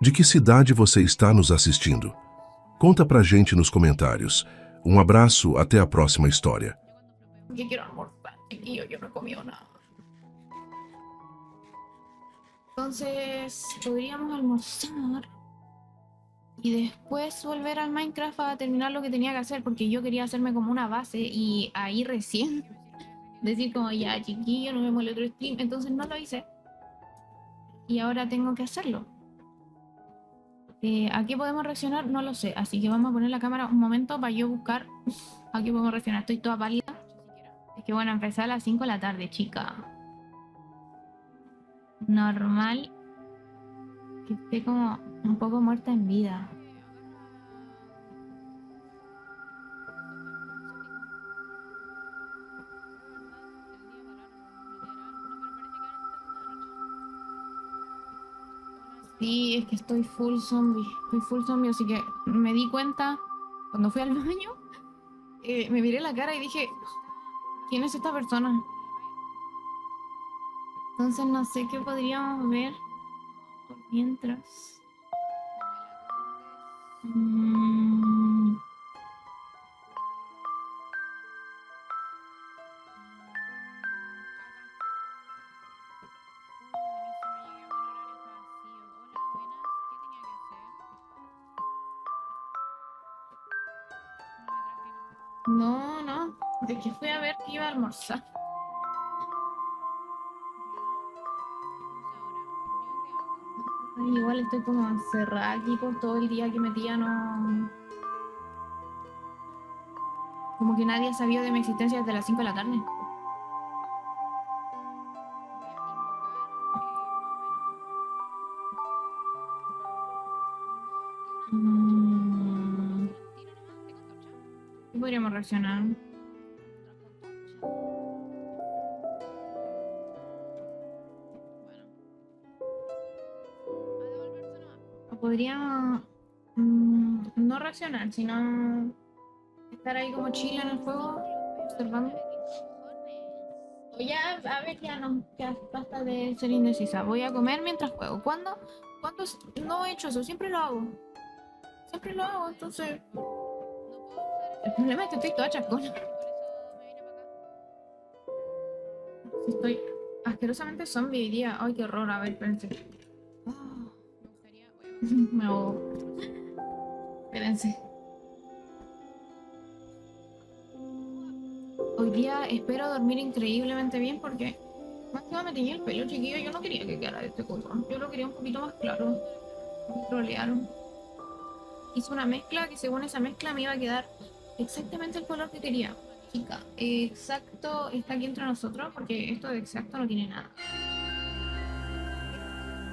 De que cidade você está nos assistindo? Conta pra gente nos comentários. Um abraço, até a próxima história. Yo quiero almorzar, chiquillo, yo no he comido nada. Entonces, podríamos almorzar y después volver al Minecraft a terminar lo que tenía que hacer, porque yo quería hacerme como una base y ahí recién decir como ya chiquillo, nos vemos el otro stream. Entonces no lo hice y ahora tengo que hacerlo. ¿A qué podemos reaccionar? No lo sé, así que vamos a poner la cámara un momento para yo buscar a qué podemos reaccionar. Estoy toda pálida. Es que bueno, empecé a las 5 de la tarde, chica. Normal que esté como un poco muerta en vida. Sí, es que estoy full zombie, así que me di cuenta cuando fui al baño, me miré la cara y dije, ¿quién es esta persona? Entonces no sé qué podríamos ver por mientras. Mm, no, de que fui a ver que iba a almorzar. Ay, igual estoy como encerrada aquí por todo el día que metía, no. Como que nadie sabía de mi existencia desde las 5 de la tarde. Mm, ¿Qué podríamos reaccionar? O podríamos no reaccionar, sino estar ahí como chile en el juego, observando. O ya, a ver, ya no, ya basta de ser indecisa. Voy a comer mientras juego. ¿Cuándo no he hecho eso? Siempre lo hago. Siempre lo hago, entonces. El problema es que estoy toda chascona. Estoy asquerosamente zombie hoy día. Ay, qué horror. A ver, espérense. Me ahogo. Espérense. Hoy día espero dormir increíblemente bien porque más que nada me teñí el pelo, chiquillo. Yo no quería que quedara de este color. Yo lo quería un poquito más claro. Me trolearon. Hice una mezcla que según esa mezcla me iba a quedar exactamente el color que quería. Chica, exacto está aquí entre nosotros porque esto de exacto no tiene nada.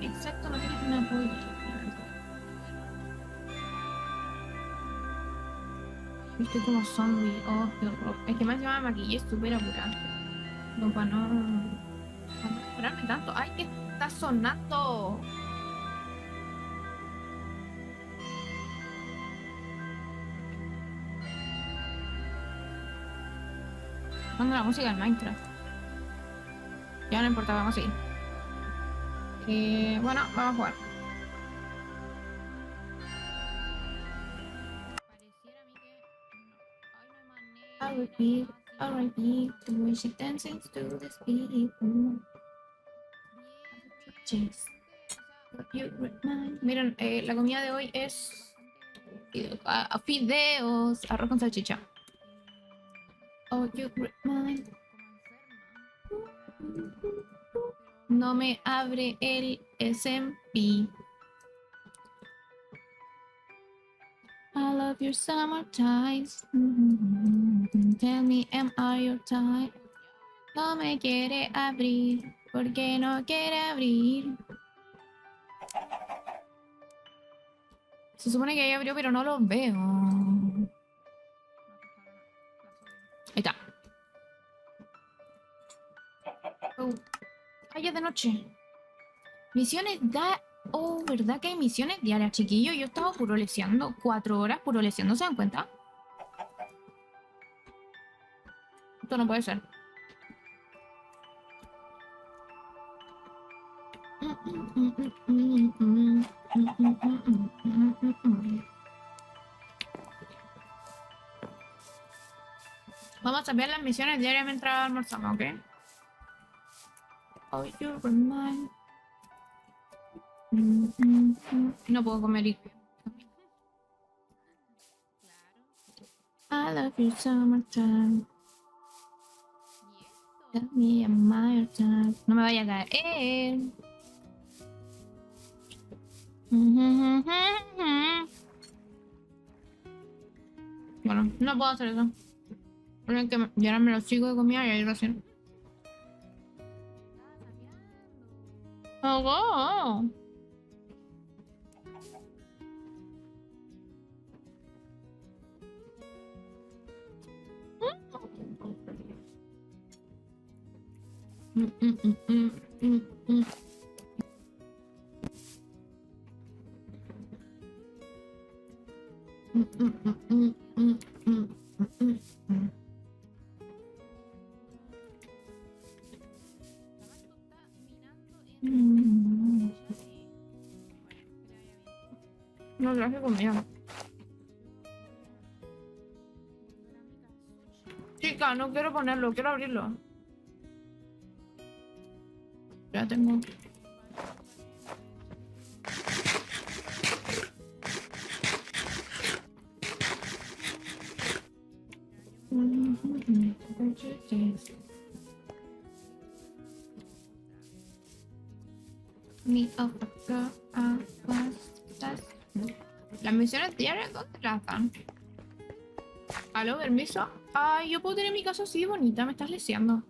Exacto no tiene una polla. Estoy como zombie. Oh, qué horror. Es que más encima me maquillé súper apurada. No, para no demorarme tanto. ¡Ay, qué está sonando! Sonando la música del Minecraft. Ya no importa, vamos a seguir. Bueno, vamos a jugar. I repeat, I repeat, the way she dances to the speed. Chase. Miren, la comida de hoy es fideos, arroz con salchicha. Oh, you remind. No me abre el SMP. I love your summer ties. Tell me, am I your type? No me quiere abrir. ¿Por qué no quiere abrir? Se supone que ya abrió, pero no lo veo. Ahí está. Oh. Ay, ya es de noche. Misiones da... Oh, ¿verdad que hay misiones diarias, chiquillo? Yo estaba puroleseando 4 horas, puroleseando, ¿se dan cuenta? Esto no puede ser. Vamos a ver las misiones diarias mientras almorzamos, ¿ok? Oh, you remind. No puedo comer y... I love you summertime. Tell me my time. No me vaya a caer. Bueno, no puedo hacer eso. Tienen que llenarme los chicos de comida y ahí recién. Oh, no traje comida. Chica, no quiero ponerlo, quiero abrirlo. Ya tengo. Las misiones diarias, ¿dónde las dan? ¿Aló, permiso? Ay, yo puedo tener mi casa así bonita, me estás leseando.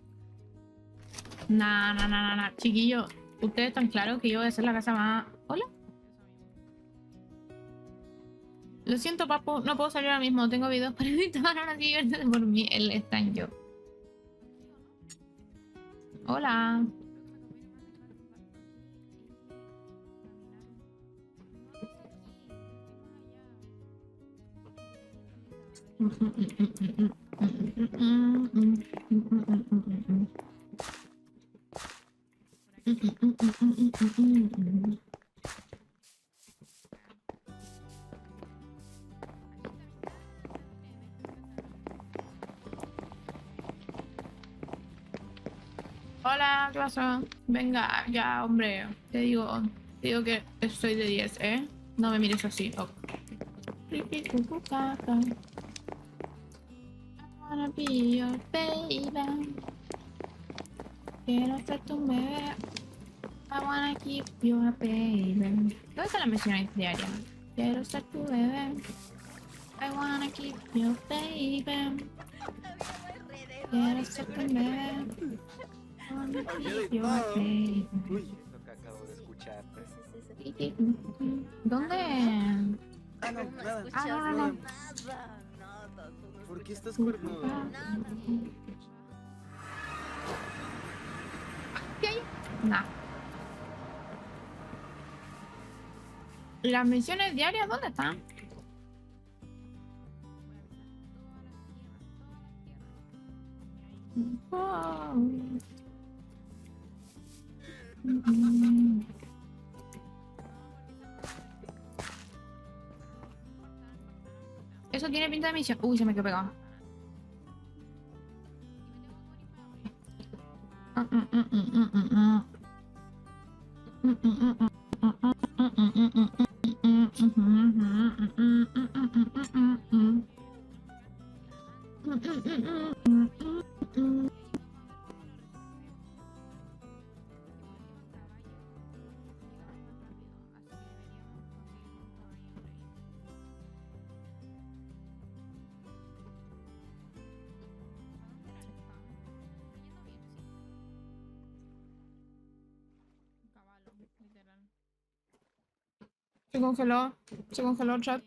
Nah. Chiquillo, ustedes están claros que yo voy a hacer la casa más... ¿Hola? Lo siento, papu, no puedo salir ahora mismo. Tengo videos para editar, ahora sí, diviértete por mí. Él está en yo. Hola. Hola, ¿qué pasó? Venga, ya, hombre. Te digo que soy de 10, ¿eh? No me mires así. Oh. I wanna be your baby. Quiero ser tu bebé. I wanna keep you a baby. ¿Dónde está la misión diaria? Quiero ser tu bebé. I wanna keep you baby. Quiero ser tu bebé. I wanna keep you a baby. Lo que acabo de escuchar. ¿Dónde? Ah, no, nada. No. Nada. ¿Por qué estás cuernudo? ¿Qué hay? Nah. ¿Las misiones diarias dónde están? Eso tiene pinta de misión. Uy, se me quedó pegado. Se congeló el chat.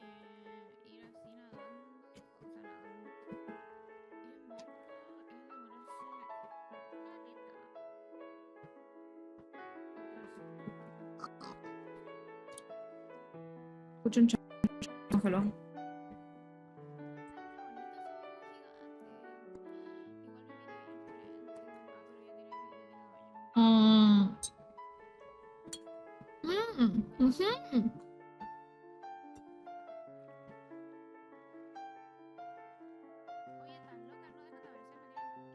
Escucho un chat. Se congeló.